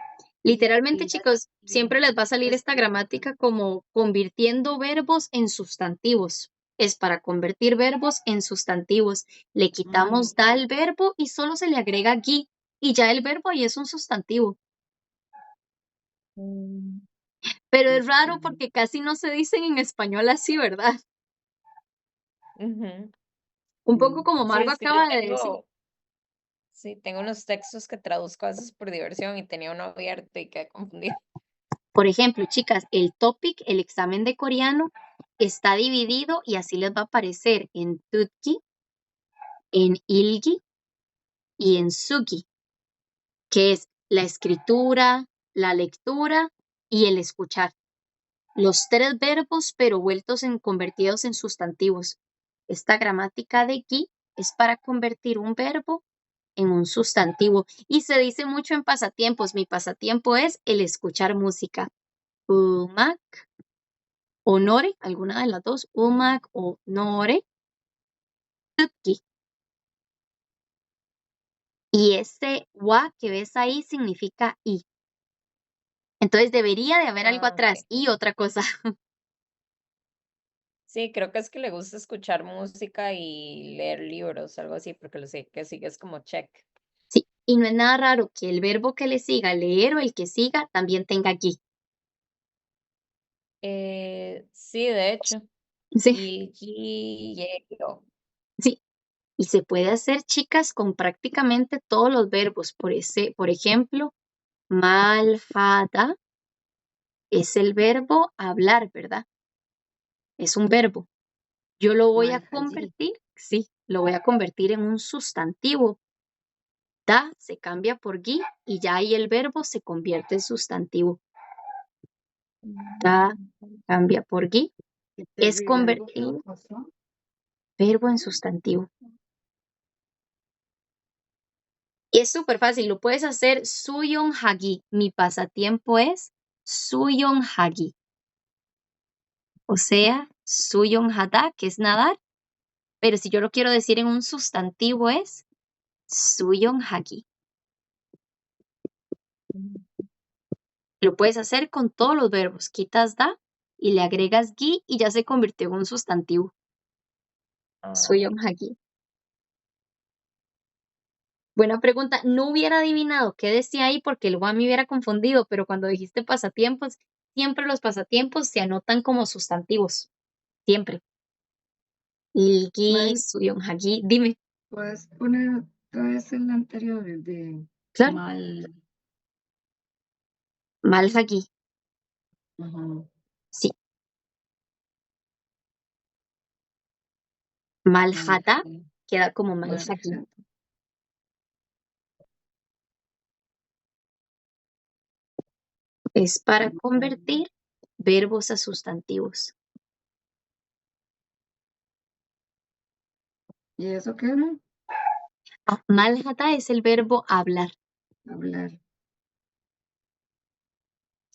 Literalmente,
Y
chicos, siempre les va a salir esta
escribir.
gramática como convirtiendo verbos en sustantivos. Es para convertir verbos en sustantivos. Le quitamos da al verbo y solo se le agrega gi. Y ya el verbo ahí es un sustantivo.
Mm,
Pero es raro
Excelente.
porque casi no se dicen en español así, ¿verdad?
ujú.
Un poco
Sí.
como
Sí,
Margo
es que yo
acaba de decir.
tengo unos textos que traduzco a veces por diversión y tenía uno abierto y quedé confundida.
Por ejemplo, chicas, el topic, el examen de coreano, está dividido y así les va a aparecer en tutki, en ilgi y en sugi, que es la escritura, la lectura y el escuchar. Los tres verbos, pero convertidos en sustantivos. Esta gramática de gi es para convertir un verbo en un sustantivo. Y se dice mucho en pasatiempos. Mi pasatiempo es el escuchar música. Umak o nore, alguna de las dos. Umak o nore. Tutki. Y ese wa que ves ahí significa i. Entonces debería de haber algo
Ah,
atrás
ok.
y otra cosa.
Sí, creo que es que le gusta escuchar música y leer libros, algo así, porque lo sé que sigue es como check.
Sí, y no es nada raro que el verbo que le siga, leer o el que siga, también tenga gi.
Sí, de hecho.
Sí,
Y llego.
sí. Y se puede hacer, chicas, con prácticamente todos los verbos. Por ejemplo, malhada es el verbo hablar, ¿verdad? Es un verbo. Yo lo voy a
Mal allí.
convertir, sí, lo voy a convertir en un sustantivo. Da se cambia por gi y ya ahí el verbo se convierte en sustantivo. Da
Mm.
cambia por gi.
Qué
Es
terrible, algo que
convertir
me pasó.
verbo en sustantivo. Y es súper fácil, lo puedes hacer suyon hagi. Mi pasatiempo es suyon hagi. O sea, 수영하다, que es nadar, pero si yo lo quiero decir en un sustantivo es 수영하기. Lo puedes hacer con todos los verbos. Quitas da y le agregas gi y ya se convirtió en un sustantivo. 수영하기. Buena pregunta. No hubiera adivinado qué decía ahí porque luego me hubiera confundido, pero cuando dijiste pasatiempos, siempre los pasatiempos se anotan como sustantivos. Siempre. 일기,
May,
수영하기. Dime.
¿puedes poner otra vez el anterior, el de
Claro.
mal?
말하기.
Ajá.
Sí. 말하다 queda como 말하기.
Malhada.
Es para convertir verbos a sustantivos.
¿Y eso qué era?
말하다 es el verbo hablar.
Hablar.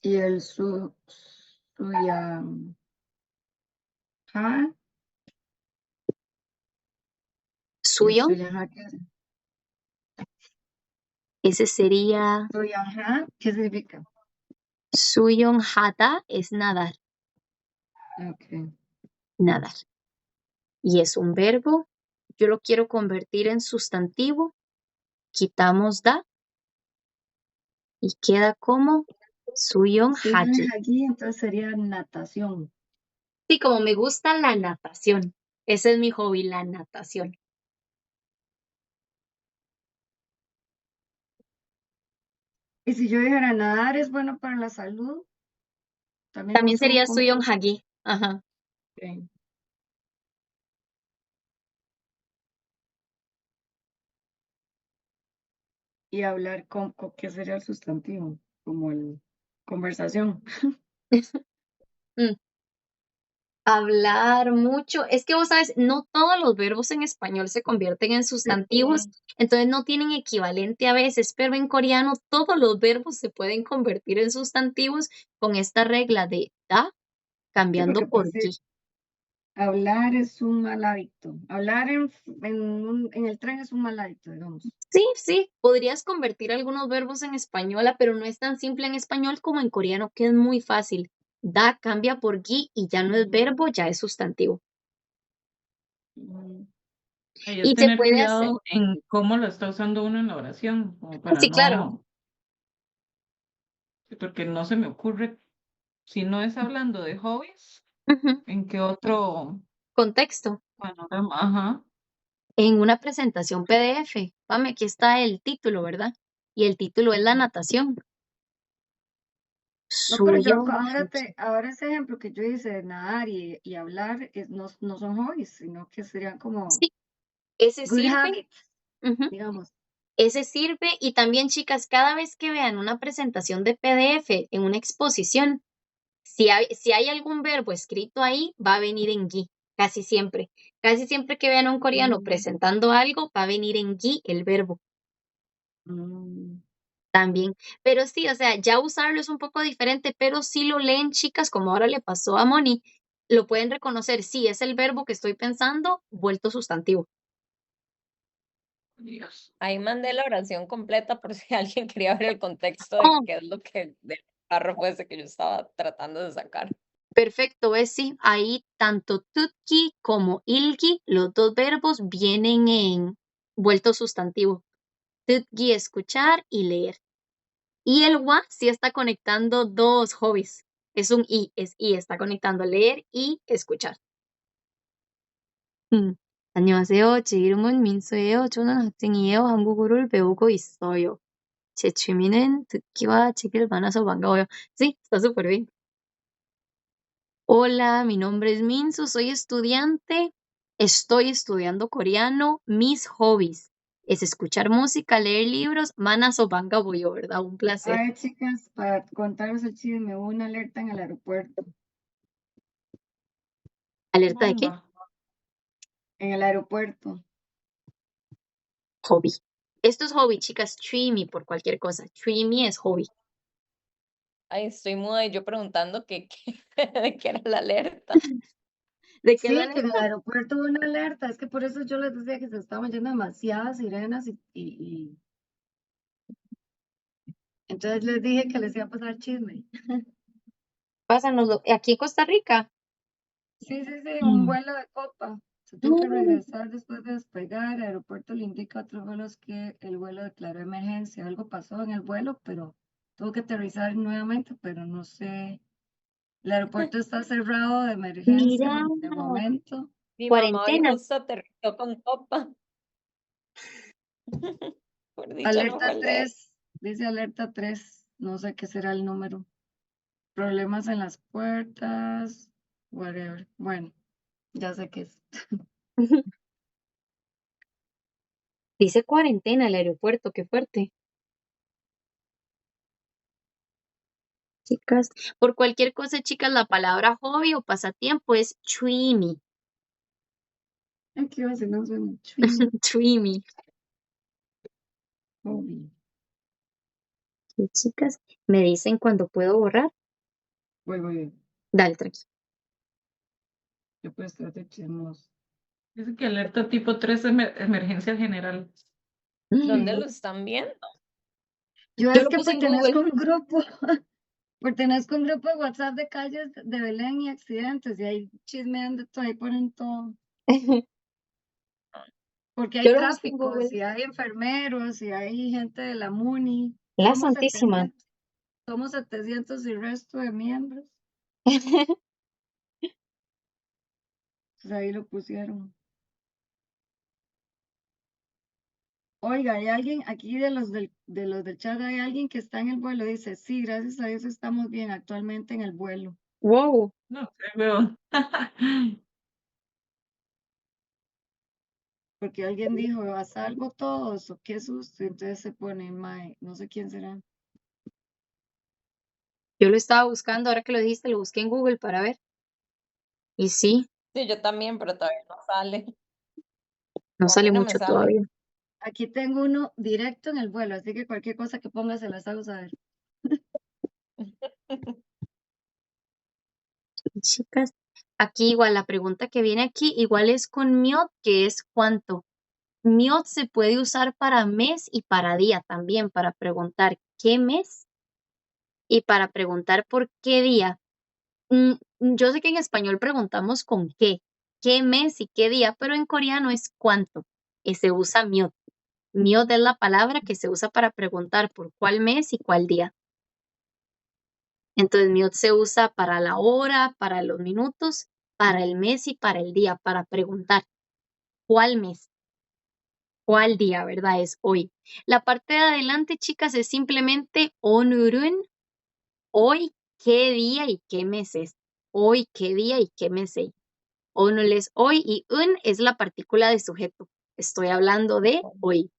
Y el suya. ¿Ja?
Suyo, ese sería
¿Qué significa?
수영하다 es nadar.
Okay.
Nadar. Y es un verbo. Yo lo quiero convertir en sustantivo. Quitamos da y queda como 수영하기.
Aquí entonces sería natación.
Sí, como me gusta la natación. Ese es mi hobby, la natación.
Y si yo dijera nadar es bueno para la salud,
También
uso
sería
como-
수영하기. Ajá.
Ok. Y hablar con ¿qué sería el sustantivo? Como el conversación.
Mm. Hablar mucho. Es que vos sabes, no todos los verbos en español se convierten en sustantivos, entonces no tienen equivalente a veces, pero en coreano todos los verbos se pueden convertir en sustantivos con esta regla de da cambiando
porque,
por
pues,
ki.
hablar es un mal hábito. Hablar en el tren es un mal hábito, digamos.
Sí, sí, podrías convertir algunos verbos en española, pero no es tan simple en español como en coreano, que es muy fácil. Da cambia por gi y ya no es verbo, ya es sustantivo.
Mm,
Ahí
Y
es
se
tener
puede hacer.
cuidado en cómo lo está usando uno en la oración, como para
Sí, claro.
no, porque no se me ocurre, si no es hablando de hobbies,
Ujú.
¿en qué otro
Contexto.
panorama? Ajá.
En una presentación PDF. Pame, aquí está el título, ¿verdad? Y el título es la natación.
No, pero yo
Suyo.
ahora ese ejemplo que yo hice de nadar y hablar no son hobbies, sino que serían como
Sí, ese
good
sirve.
habits,
Ujú.
digamos.
Ese sirve y también, chicas, cada vez que vean una presentación de PDF en una exposición, si hay algún verbo escrito ahí, va a venir en gi, casi siempre. Casi siempre que vean a un coreano
Mm,
presentando algo, va a venir en gi el verbo
mm.
también. Pero sí, o sea, ya usarlo es un poco diferente, pero si lo leen, chicas, como ahora le pasó a Moni, lo pueden reconocer. Sí, es el verbo que estoy pensando, vuelto sustantivo.
Dios.
Ahí mandé la oración completa por si alguien quería ver el contexto de
Oh,
qué es lo que del párrafo ese que yo estaba tratando de sacar.
perfecto, es sí. Ahí tanto tutki como ilgi, los dos verbos vienen en vuelto sustantivo. Tutki, escuchar y leer. Y el wa sí está conectando dos hobbies. Es un es i, está conectando leer y escuchar. 안녕하세요. 제 이름은 민수예요. 저는 학생이에요. 한국어를 배우고 있어요. 제 취미는 듣기와 책을 많아서 반가워요. Sí, está súper bien. Hola, mi nombre es Minsu, soy estudiante. Estoy estudiando coreano. Mis hobbies es escuchar música, leer libros, manaso bangaboyo, ¿verdad? Un placer.
Ay, chicas, para contaros el chisme, hubo una alerta en el aeropuerto.
¿Alerta de qué?
Bomba.
En el aeropuerto.
Hobby. Esto es hobby, chicas. Treemy por cualquier cosa. Treemy es hobby.
Ay, estoy muda y yo preguntando de qué era la alerta.
¿De qué
Sí,
la
que en el aeropuerto hubo una alerta. Es que por eso yo les decía que se estaban yendo demasiadas sirenas y entonces les dije que les iba a pasar chisme.
Pásanoslo? Aquí en Costa Rica.
Sí, un vuelo de Copa. Se tuvo que
Mm.
regresar después de despegar. El aeropuerto le indica a otros vuelos que el vuelo declaró emergencia. Algo pasó en el vuelo, pero tuvo que aterrizar nuevamente, pero no sé. El aeropuerto está cerrado de emergencia
Mira,
de momento.
Mi mamá hoy
cuarentena.
justo aterrizó con copa. Por dicha no
Alerta
fue ley.
3, dice alerta 3. No sé qué será el número. Problemas en las puertas, whatever. Bueno, ya sé qué es.
Dice cuarentena el aeropuerto, qué fuerte. Chicas, por cualquier cosa, chicas, la palabra hobby o pasatiempo es dreamy.
Aquí va a ser no suena.
Dreamy.
Hobby.
Sí, chicas, me dicen cuando puedo borrar.
Voy.
Dale, tranqui.
Yo puedo estar de chismos.
Dice que alerta tipo 3 emergencia general.
¿Dónde lo están viendo?
Yo
Yo
es
lo
que
puse en Google.
pertenezco a un grupo, pertenezco a un grupo de WhatsApp de calles de Belén y accidentes, y ahí chismean de todo, ahí ponen todo. Porque hay
Yo lo busqué en
tráficos,
Google.
y hay enfermeros, y hay gente de la MUNI.
La Santísima.
Somos 700 y resto de miembros. Pues ahí lo pusieron. Oiga, hay alguien aquí de los del chat, hay alguien que está en el vuelo. Dice, sí, gracias a Dios estamos bien actualmente en el vuelo.
Wow.
No sé, veo.
Porque alguien dijo, ¿a salvo todos? ¿O qué susto? Y entonces se pone, mae, no sé quién será.
Yo lo estaba buscando, ahora que lo dijiste, lo busqué en Google para ver. Y sí,
Sí, yo también, pero todavía no sale.
no
O a mí
sale
no me
mucho
sale.
todavía.
Aquí tengo uno directo en el vuelo, así que cualquier cosa que ponga se las hago saber.
Chicas, aquí igual la pregunta que viene aquí igual es con miot, que es cuánto. Miot se puede usar para mes y para día también, para preguntar qué mes y para preguntar por qué día. Yo sé que en español preguntamos con qué mes y qué día, pero en coreano es cuánto y se usa miot. Miot es la palabra que se usa para preguntar por cuál mes y cuál día. Entonces, miot se usa para la hora, para los minutos, para el mes y para el día, para preguntar cuál mes, cuál día, ¿verdad? Es hoy. La parte de adelante, chicas, es simplemente onurun, hoy, qué día y qué mes es. Hoy, qué día y qué mes es. Onul es hoy y un es la partícula de sujeto. Estoy hablando de hoy.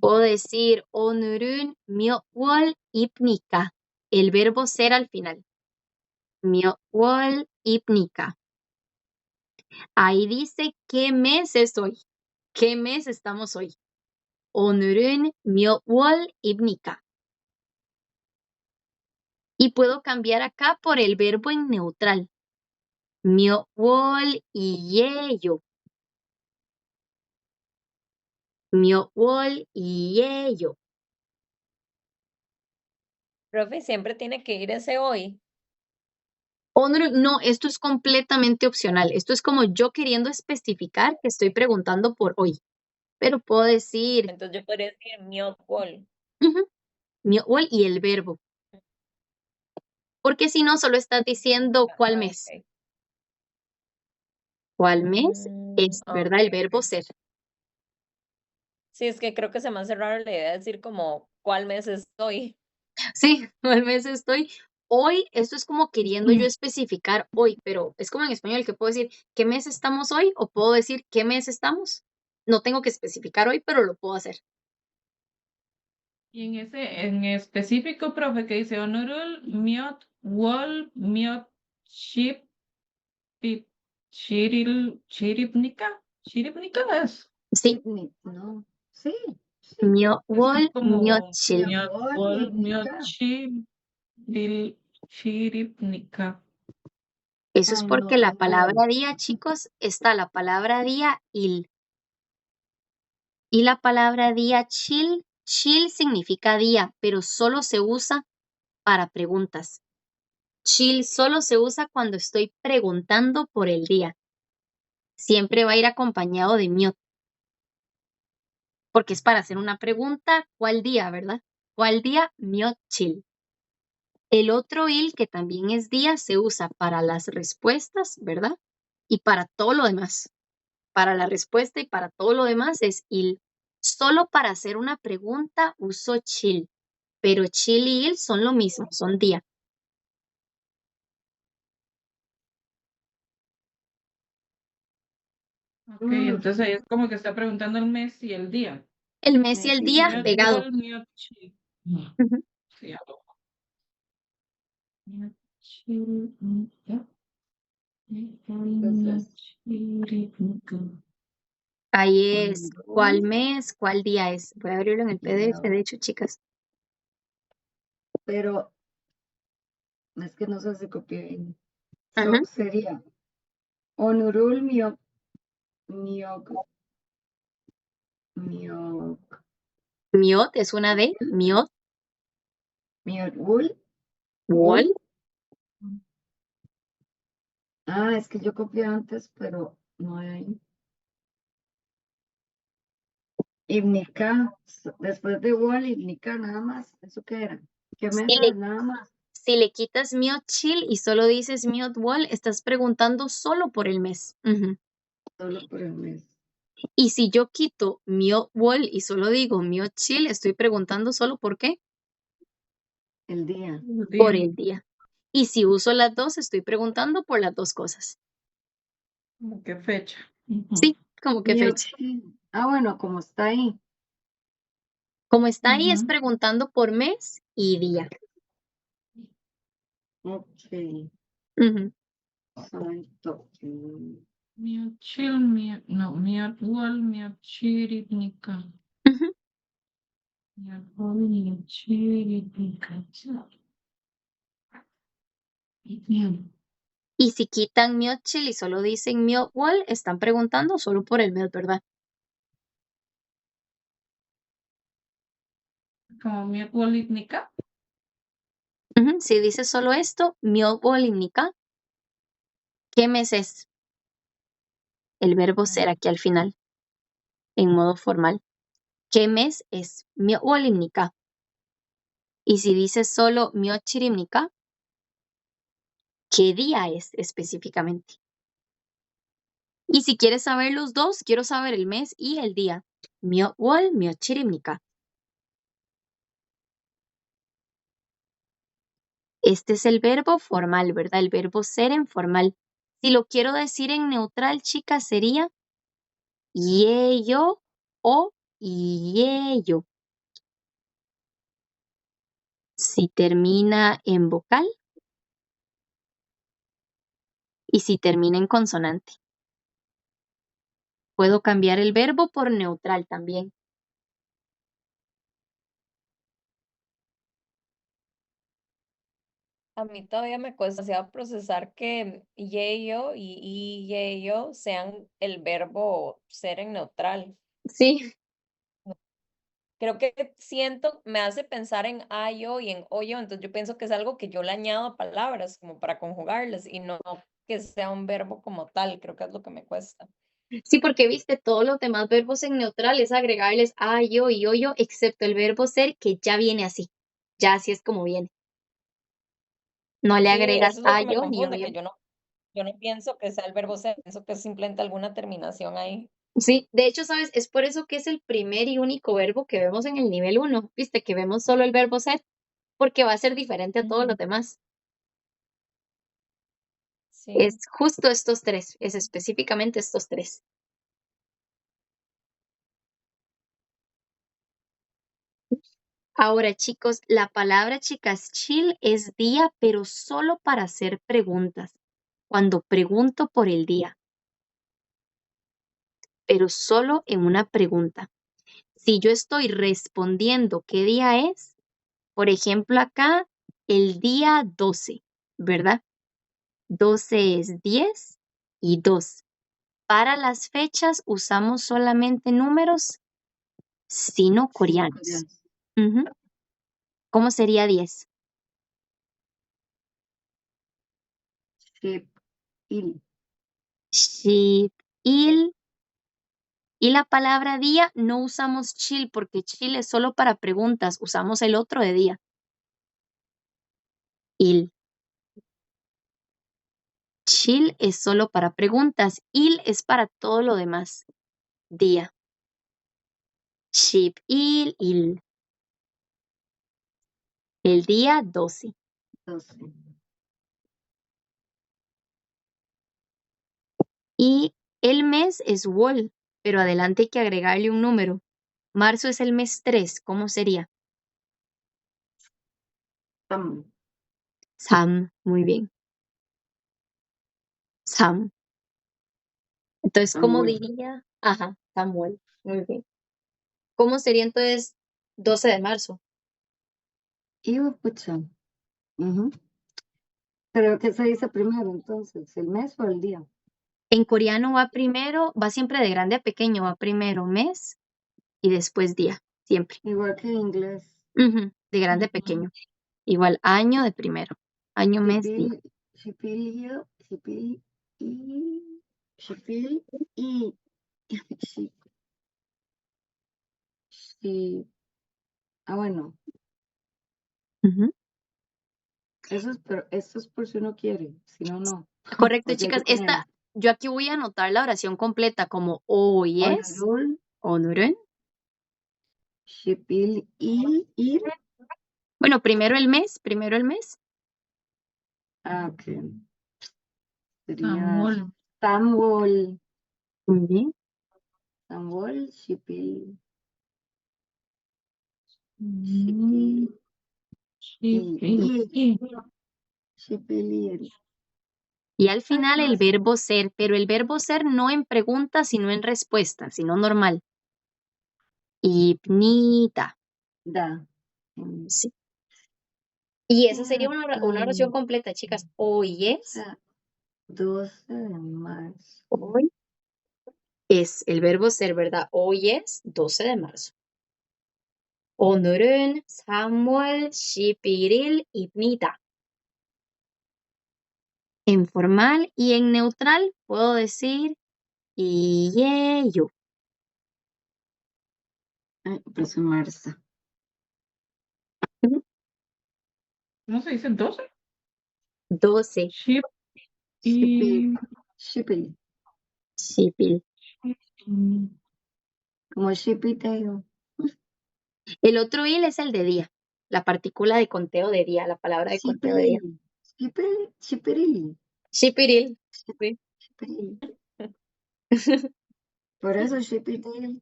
Puedo decir onurun miotwol ipnika. El verbo ser al final. Miotwol ipnika. Ahí dice qué mes es hoy. ¿Qué mes estamos hoy? 오늘은 몇 월입니까? Y puedo cambiar acá por el verbo en neutral. 몇 월이에요. 몇 월이에요.
Profe, siempre tiene que ir ese hoy.
오늘은, no, esto es completamente opcional. Esto es como yo queriendo especificar que estoy preguntando por hoy. Pero puedo decir
Entonces yo podría decir miércoles.
몇 월 y el verbo. Porque si no, solo estás diciendo cuál mes.
Ok.
¿Cuál mes es, verdad? El
Ok,
verbo
ok.
ser.
Sí, es que creo que se me hace raro la idea de decir como cuál mes estoy.
Sí, al mes estoy. Hoy, esto es como queriendo yo especificar hoy, pero es como en español que puedo decir qué mes estamos hoy o puedo decir qué mes estamos. No tengo que especificar hoy, pero lo puedo hacer.
Y en específico, profe, que dice Honorul, Miot, Wol, Miot, Ship, Pip, Chiripnica. ¿Chiripnica es?
Sí,
No, sí.
Es que es
miowol,
como
miochil.
Miot,
Miawol,
Wol, Miot,
Ipnica.
Chip, Chiripnica.
Eso es
Ay,
porque
no,
la
de nuevo.
palabra día, chicos, está la palabra día y la palabra día chill. Chill significa día, pero solo se usa para preguntas. Chill solo se usa cuando estoy preguntando por el día. Siempre va a ir acompañado de mute, porque es para hacer una pregunta, ¿cuál día, verdad? ¿Cuál día? Mute chill. El otro il, que también es día, se usa para las respuestas, ¿verdad? Y para todo lo demás. Para la respuesta y para todo lo demás es il. Solo para hacer una pregunta uso chill, pero chill y il son lo mismo, son día.
Ok, entonces ahí es como que está preguntando el mes y el día.
El mes y el
Mes y
día
día.
pegado.
Mute chill.
Ujú.
Sí, algo. Mute chill, ya.
Entonces,
Ahí es cuál
Honeymoon,
mes, cuál día es. Voy a abrirlo en el PDF,
día,
de hecho, chicas.
pero es que no sé si copié bien.
Ajá.
Sería Onurul Miok, Miok,
Miot es una D. Miot,
Miokul,
wall.
Wul. Ah, es que yo copié antes, pero no hay. Ibnica, después de Wall, Ibnica, nada más. ¿Eso qué era? ¿Qué
Si
mesa?
le,
Nada más.
si le quitas Miot chill y solo dices Miot wall, estás preguntando solo por el mes. Ujú.
Solo por el mes.
Y si yo quito Miot wall y solo digo Miot chill, estoy preguntando solo por qué.
El día.
El
Por
día.
el día. Y si uso las dos, estoy preguntando por las dos cosas.
Como qué fecha. Ujú.
Sí, como qué fecha.
Miokchi. Ah, bueno, como está ahí.
Como está ahí, es
Ujú.
preguntando por mes y día.
Ok.
Ujú.
Santo.
Mute chill, no, mute wall, mute chiripnica.
Ujú.
Mute wall, mute chiripnica. Bien.
Y si quitan Miot chill y solo dicen Miot wall, están preguntando solo por el mes, ¿verdad?
Como mute wall itnica.
Ujú. Si dice solo esto, Miot wall imnica, ¿qué mes es? El verbo ser aquí al final, en modo formal. ¿Qué mes es? Miot wall imnica. Y si dice solo Miot chirimnica, ¿qué día es específicamente? Y si quieres saber los dos, quiero saber el mes y el día. Miot wall, miot chirimnica. Este es el verbo formal, ¿verdad? El verbo ser en formal. Si lo quiero decir en neutral, chicas, sería yo o yo. Si termina en vocal y si termina en consonante. Puedo cambiar el verbo por neutral también.
A mí todavía me cuesta demasiado procesar que yeyo y yeyo sean el verbo ser en neutral.
Sí,
Creo que siento, me hace pensar en ayo y en oyo, entonces yo pienso que es algo que yo le añado a palabras como para conjugarlas y no que sea un verbo como tal, creo que es lo que me cuesta.
sí, porque viste, todos los demás verbos en neutral es agregarles a, yo y yo, excepto el verbo ser que ya viene así. Ya así es como viene. No le
Sí,
agregas
eso es lo
a
que me
yo ni
confunde,
yo.
yo no pienso que sea el verbo ser, pienso que es simplemente alguna terminación ahí.
Sí, de hecho, ¿sabes? Es por eso que es el primer y único verbo que vemos en el nivel uno. Viste que vemos solo el verbo ser, porque va a ser diferente a todos los
Ujú.
demás. Es
Sí.
justo estos tres, es específicamente estos tres. Ahora, chicos, la palabra, chicas, chill es día, pero solo para hacer preguntas. Cuando pregunto por el día, pero solo en una pregunta. Si yo estoy respondiendo qué día es, por ejemplo, acá, el día 12, ¿verdad? 12 es 10 y 2. Para las fechas usamos solamente números sino-coreanos. Ujú. ¿Cómo sería 10?
Ship, il,
Ship, il. Y la palabra día no usamos chill porque chill es solo para preguntas. Usamos el otro de día. Il. Chill es solo para preguntas. Il es para todo lo demás. Día. Ship, il. El día 12.
12.
Y el mes es wol, pero adelante hay que agregarle un número. Marzo es el mes 3. ¿Cómo sería?
Tam,
Sam. Muy bien. Sam. Entonces, ¿cómo
Samuel.
diría? Ajá, Samuel. Muy bien. ¿Cómo sería entonces 12 de marzo?
Iba, pucha. Ujú. Pero ¿qué se dice primero entonces? ¿El mes o el día?
En coreano va primero, va siempre de grande a pequeño, va primero mes y después día, siempre.
Igual que en inglés.
Ujú, de grande a pequeño. Igual año de primero. Año, mes, día.
Shipil, shipil, y, shipil, y, ship, ship. Ah, bueno,
Ujú.
esto es por si uno quiere, si no, no.
Correcto,
O si hay que
chicas.
ponerlo.
Yo aquí voy a anotar la oración completa como hoy es,
Onurul,
onuren.
shipil, y, ir.
Bueno, primero el mes, primero el mes.
Ah, ok. Sería
Samuel.
Tamwol,
Muy bien.
Tamwol, shipil,
Mm,
shipil,
sí,
y,
sí.
shipil, y.
Y al
Ah,
final el
fácil.
verbo ser, pero el verbo ser no en pregunta, sino en respuesta, sino normal. Ibnita.
Da.
Sí. Y esa sería una oración
Mm,
completa, chicas. Hoy es,
12 de marzo.
hoy es el verbo ser, ¿verdad? Hoy es 12 de marzo. 오늘은 3월 11일입니다. En formal y en neutral puedo decir 이에요.
Ay, pues marzo.
¿Cómo se dice? 12.
12.
Ship
Shipil.
y...
Shipil.
Shipil.
mm,
Como shipiteo.
El otro il es el de día, la partícula de conteo de día, la palabra de conteo de día.
Shipilil. Shipil. Shipiril.
Shipiril. Sí.
Shipiril. Por eso shipiteo.
Me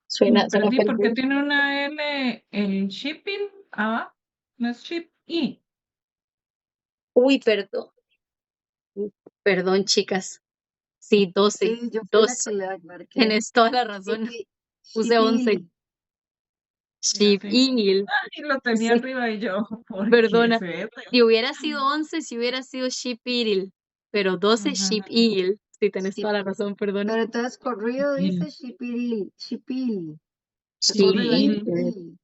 Suena
perdí porque
perdido.
tiene una L el shipping. Ah, no es ship y.
Uy, perdón. Perdón, chicas. Sí, 12.
Sí, yo fui la
2.
que le marqué.
Tienes toda la razón. Puse 11.
Shipil.
Fíjate.
Shipil.
Y lo tenía
Sí,
arriba y yo, ¿por qué
perdona.
es eso?
Si hubiera sido 11, si hubiera sido Shipiril. Pero 12,
Ajá.
Shipil. Sí, tenés toda la
Shipil.
razón, perdona.
Pero entonces corrido
Shipil.
dice shipiril. Shipil. Se corre la
Shipil.
Shipil.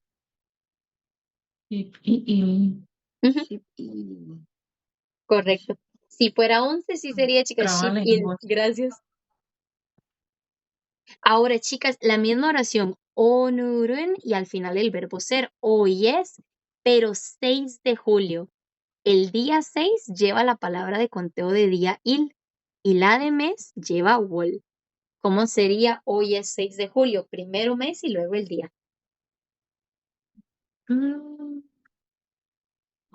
I.
Shipil.
Ujú,
Shipil.
correcto. Si fuera 11, sí sería, chicas, Shipil.
Trabalenguas.
Gracias. Ahora, chicas, la misma oración, 오늘은, y al final el verbo ser, hoy es, pero 6 de julio. El día 6 lleva la palabra de conteo de día il, y la de mes lleva wol. ¿Cómo sería hoy es 6 de julio? Primero mes y luego el día.
Mm,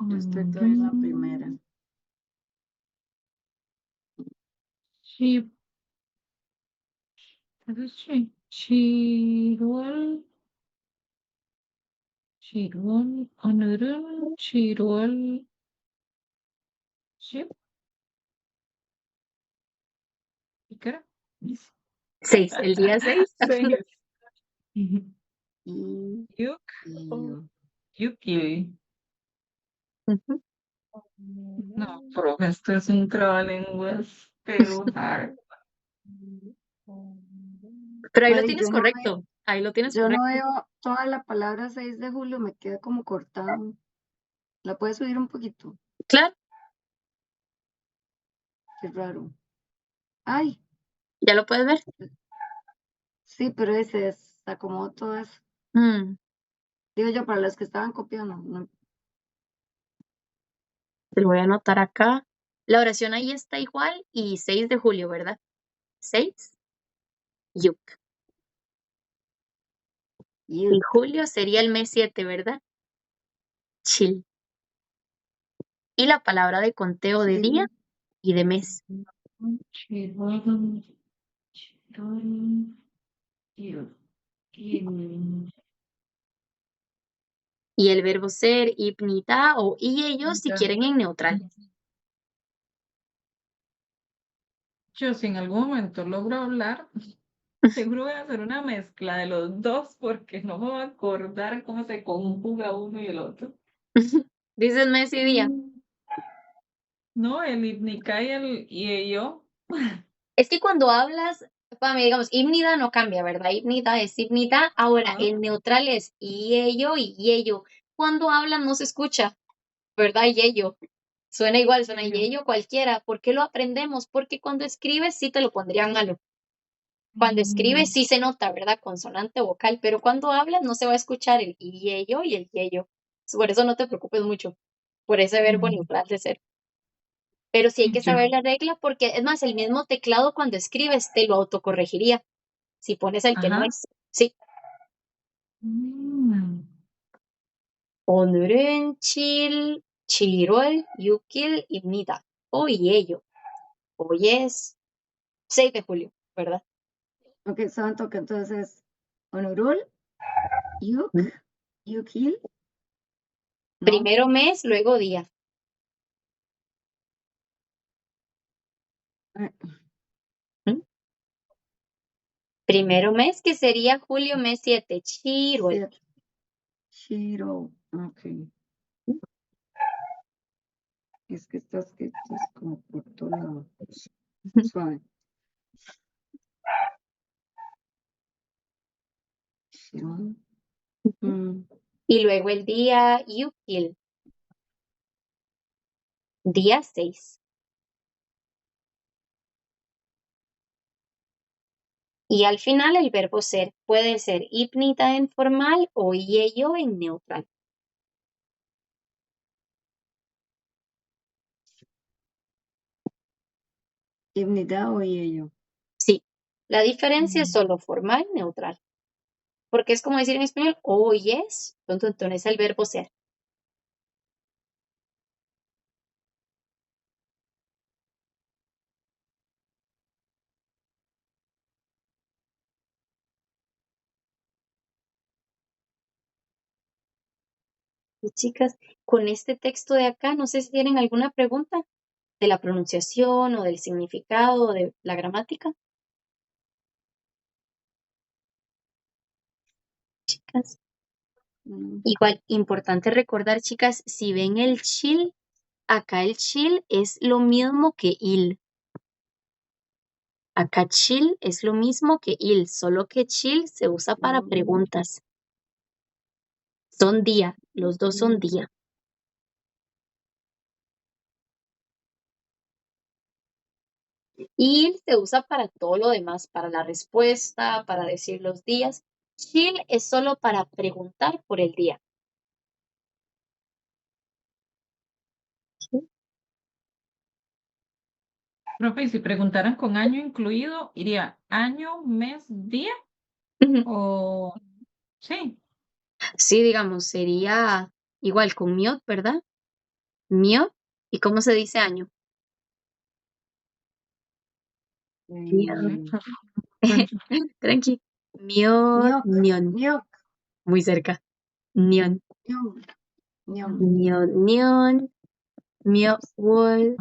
Yo estoy todavía en la primera.
Ship. ¿Qué es ship? Shirol. Shirol. 오늘은 7월 10. ¿Y qué era?
6, el día 6.
Sí.
Y,
Yuk.
y
Yuki. No, pero esto es un trabalenguas, pero hard.
Pero ahí lo
Mari,
tienes correcto. Ahí lo tienes
yo no
correcto.
veo toda la palabra 6 de julio, me queda como cortado. ¿La puedes subir un poquito?
Claro,
Qué raro. Ay,
ya lo puedes ver.
sí, pero ese es, acomodó todo eso.
Mm,
Digo yo, para los que estaban copiando. No.
te lo voy a anotar acá. La oración ahí está igual y 6 de julio, ¿verdad? 6, yuk. Y
Yuck.
julio sería el mes 7, ¿verdad? Chill. Y la palabra de conteo de día
Chill.
y de mes.
Chirón, chirón, chirón.
Y el verbo ser, ipnita o y ellos si
Ya.
quieren en neutral.
Yo si en algún momento logro hablar, seguro voy a hacer una mezcla de los dos porque no me voy a acordar cómo se conjuga uno y el otro.
Dices mes y día.
No, el Ibnica y el yo.
Es que cuando hablas, digamos, himnida no cambia, ¿verdad? Himnida es himnida. Ahora,
Ajá.
el neutral es y ello. Cuando hablan no se escucha, ¿verdad? Y ello. Suena igual, suena y
Y yo.
ello cualquiera. ¿Por qué lo aprendemos? Porque cuando escribes sí te lo pondrían malo. Cuando escribes
Mm,
sí se nota, ¿verdad? Consonante vocal, pero cuando hablas no se va a escuchar el y el yello. Por eso no te preocupes mucho por ese verbo
mm,
neutral de ser. Pero sí hay
y
que
yo.
saber la regla porque es más, el mismo teclado cuando escribes te lo autocorregiría. Si pones el que no
Ajá.
es. Sí.
Mm,
Onuren chil, chirol, yukil, imnida. Hoy ello. Hoy es 6 de julio, ¿verdad?
Ok, santo, que entonces, Honorul, Yuk,
Mm.
Yukil, ¿no?
Primero mes, luego día.
Eh,
¿Mm? Primero mes, que sería julio, mes 7. Chirol.
Siete. Shiro. Ok. Es que está escrito es como por todo lado. Suave. Shiro. Mm,
Y luego el día yukil, día 6. Y al final el verbo ser puede ser hipnita en formal o yello en neutral.
Dignidad o ello.
Sí, la diferencia es
mm.
solo formal, neutral. Porque es como decir en español, hoy es, entonces el verbo ser. Y chicas, con este texto de acá, no sé si tienen alguna pregunta de la pronunciación o del significado o de la gramática, chicas.
Mm,
Igual, importante recordar, chicas, si ven el chill, acá el chill es lo mismo que il. Acá chill es lo mismo que il, solo que chill se usa para
mm,
preguntas. Son día, los dos son
mm.
día. Il se usa para todo lo demás, para la respuesta, para decir los días. Chill es solo para preguntar por el día.
Profe, y si preguntaran con año incluido, iría año, mes, día
Ujú.
o sí.
Sí, digamos, sería igual con miot, ¿verdad? Miot. ¿Y cómo se dice año? Miot.
Eh,
Tranqui. Miot,
Nyok,
nion.
nyok,
Muy cerca. Nion.
nyom, nyom.
Nion, nion. Miot, wol.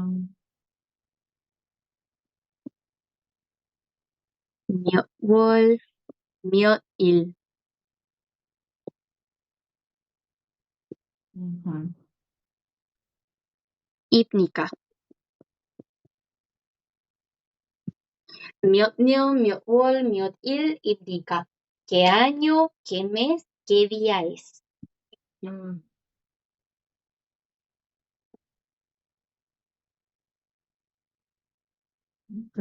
Miot, wol. Miot, il.
Ujú.
입니까? 몇 년, 몇 월, 몇 일입니까? ¿Qué año, qué mes, qué día es?
Mm, ok.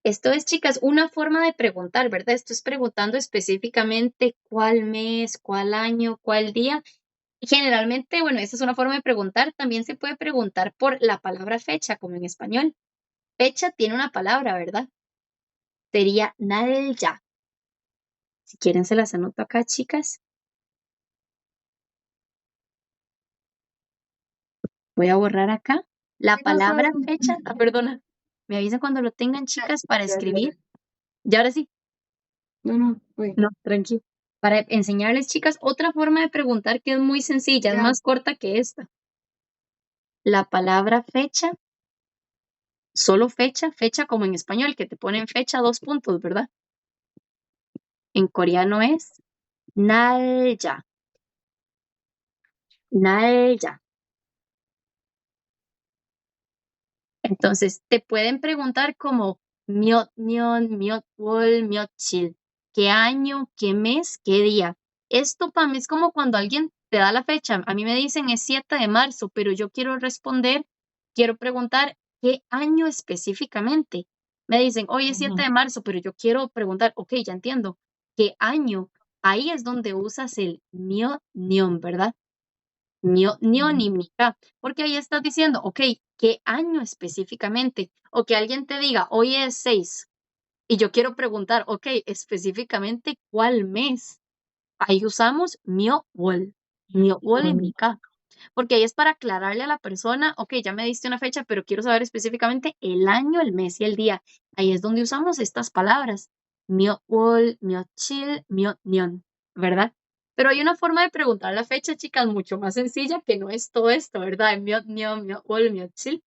Esto es, chicas, una forma de preguntar, ¿verdad? Esto es preguntando específicamente cuál mes, cuál año, cuál día. Generalmente, bueno, esta es una forma de preguntar. También se puede preguntar por la palabra fecha, como en español. Fecha tiene una palabra, ¿verdad? Sería 날짜. Si quieren, se las anoto acá, chicas. Voy a borrar acá. La
Sí, no
palabra
saben.
fecha, perdona. Me avisan cuando lo tengan, chicas, para
Ya, ya, ya.
escribir. Y ahora sí,
No, no, güey.
no, tranquilo. Para enseñarles, chicas, otra forma de preguntar que es muy sencilla, es
Ya.
más corta que esta. La palabra fecha, solo fecha, fecha como en español, que te ponen fecha, 2 puntos, ¿verdad? En coreano es 날짜, 날짜. Entonces, te pueden preguntar como 몇 년, 몇 월, 며칠, qué año, qué mes, qué día. Esto para mí es como cuando alguien te da la fecha. A mí me dicen es 7 de marzo, pero yo quiero responder, quiero preguntar qué año específicamente. Me dicen, hoy es 7
Ujú,
de marzo, pero yo quiero preguntar, ok, ya entiendo, ¿qué año? Ahí es donde usas el 몇 년, ¿verdad?
ujú,
Neonímica, porque ahí estás diciendo, ok, ¿qué año específicamente? O que alguien te diga, hoy es 6, y yo quiero preguntar, ok, específicamente, ¿cuál mes? Ahí usamos miool,
ujú,
mioolímica, porque ahí es para aclararle a la persona, ok, ya me diste una fecha, pero quiero saber específicamente el año, el mes y el día. Ahí es donde usamos estas palabras, miool, miochil, mioñón, ¿verdad? Pero hay una forma de preguntar la fecha, chicas, mucho más sencilla que no es todo esto, ¿verdad? Mioñón, miool, miochil,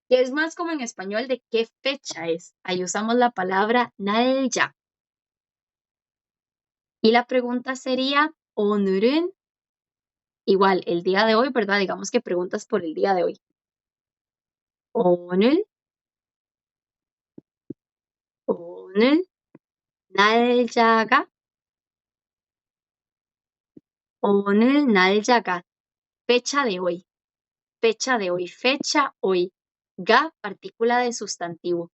que es más como en español de qué fecha es. Ahí usamos la palabra 날짜. Y la pregunta sería, 오늘은, igual, el día de hoy, ¿verdad? Digamos que preguntas por el día de hoy. 오늘, 오늘 날짜가, 오늘 날짜가, fecha de hoy, fecha de hoy, fecha hoy. Ga, partícula de sustantivo.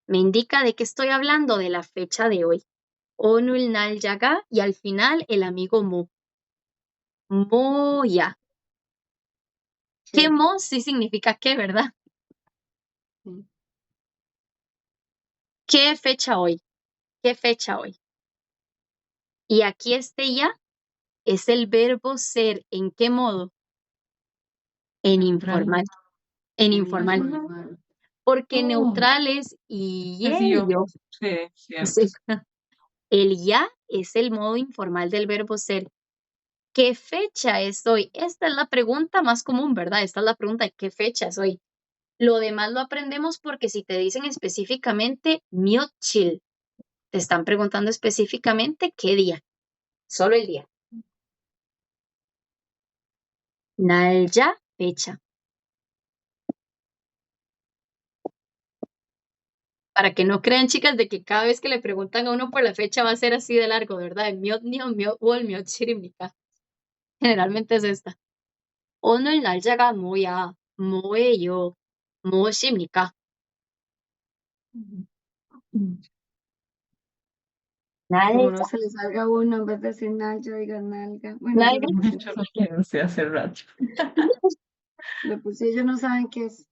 Me indica de qué estoy hablando de la fecha de hoy. 오늘 날짜가 y al final el amigo mo. Moya. ¿Qué
Sí,
mo? Sí significa qué, ¿verdad?
sí.
¿Qué fecha hoy? ¿Qué fecha hoy? Y aquí este ya es el verbo ser. ¿En qué modo? En
neutral.
informal. En
En
informal.
Ujú.
informal.
Porque
Oh,
neutral es y
así yo.
ello.
Sí, cierto.
Sí. El ya es el modo informal del verbo ser. ¿Qué fecha es hoy? Esta es la pregunta más común, ¿verdad? Esta es la pregunta de qué fecha es hoy. Lo demás lo aprendemos porque si te dicen específicamente miochil, te están preguntando específicamente qué día. Solo el día. 날짜, fecha. Para que no crean, chicas, de que cada vez que le preguntan a uno por la fecha va a ser así de largo, ¿verdad? 미ot니오, 미ot월, 미ot칠입니까? Generalmente es esta. 오늘 날짜가 뭐야? 뭐예요? 무엇입니까?
Ujú. Mm.
Como no
날짜.
se le salga uno, en vez de decir nalga, diga nalga. Bueno, yo
날짜.
lo puse
Yo
así.
lo pensé hace rato.
Lo puse, ellos no saben qué es.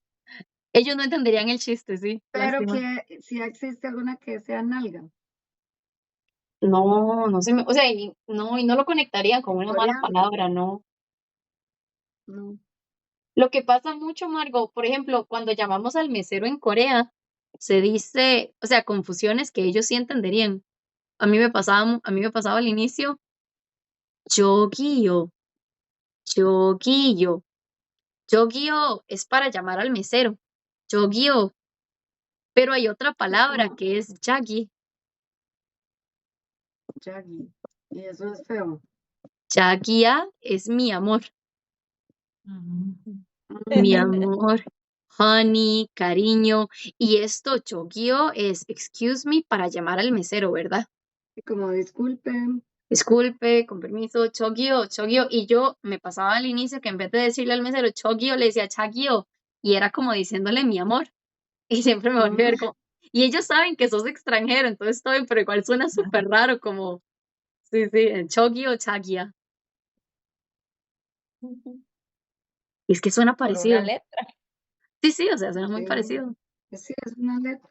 Ellos no entenderían el chiste, sí,
Pero
lástima.
que si existe alguna que sea nalga,
No, no se me, o sea, y no lo conectarían con
en
una mala
coreano,
palabra, no.
no.
Lo que pasa mucho, Margot, por ejemplo, cuando llamamos al mesero en Corea, se dice, o sea, confusiones que ellos sí entenderían. A mí me pasaba al inicio, 저기요, 저기요. Yogio es para llamar al mesero. Yogio. Pero hay otra palabra que es yagi.
Yagi. Y eso es feo.
Yagia es mi amor.
Ujú.
Mi
Mm,
amor. Honey, cariño. Y esto, yogio, es excuse me para llamar al mesero, ¿verdad?
y como disculpen.
Disculpe, con permiso, chogio, chogio. Y yo me pasaba al inicio que en vez de decirle al mesero chogio, le decía chagio. Y era como diciéndole mi amor. Y siempre me volví a ver
Mm,
como. Y ellos saben que sos extranjero, entonces estoy, pero igual suena súper raro, como. Sí, sí, chogio o chagia. Y es que suena
Por una
parecido.
letra.
Sí, sí, o sea, suena muy
sí,
parecido.
sí, es una letra.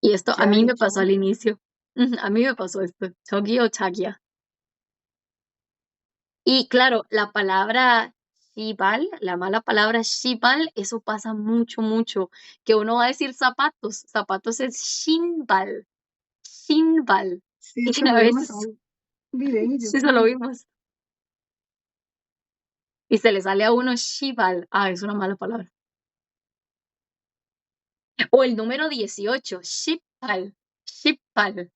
Y esto a mí
Chagi,
me pasó al
chagi.
inicio. Ujú, a mí me pasó esto, chogio o chagia. Y claro, la palabra shibal, la mala palabra shibal, eso pasa mucho, mucho. Que uno va a decir zapatos, zapatos es shinbal, shinbal.
Sí,
Y
eso
a
lo vimos en
veces,
un videillo,
sí, eso lo
creo.
vimos. Y se le sale a uno shibal. Ah, es una mala palabra. O el número 18, shibal, shibal.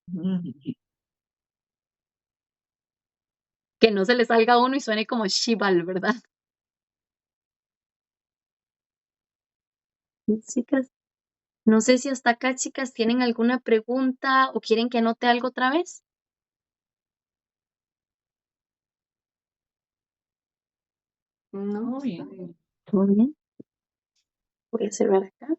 Que no se le salga a uno y suene como shibal, ¿verdad? Chicas, no sé si hasta acá, chicas, tienen alguna pregunta o quieren que anote algo otra vez.
No,
Muy
está
bien.
bien.
Muy bien. Voy a cerrar acá.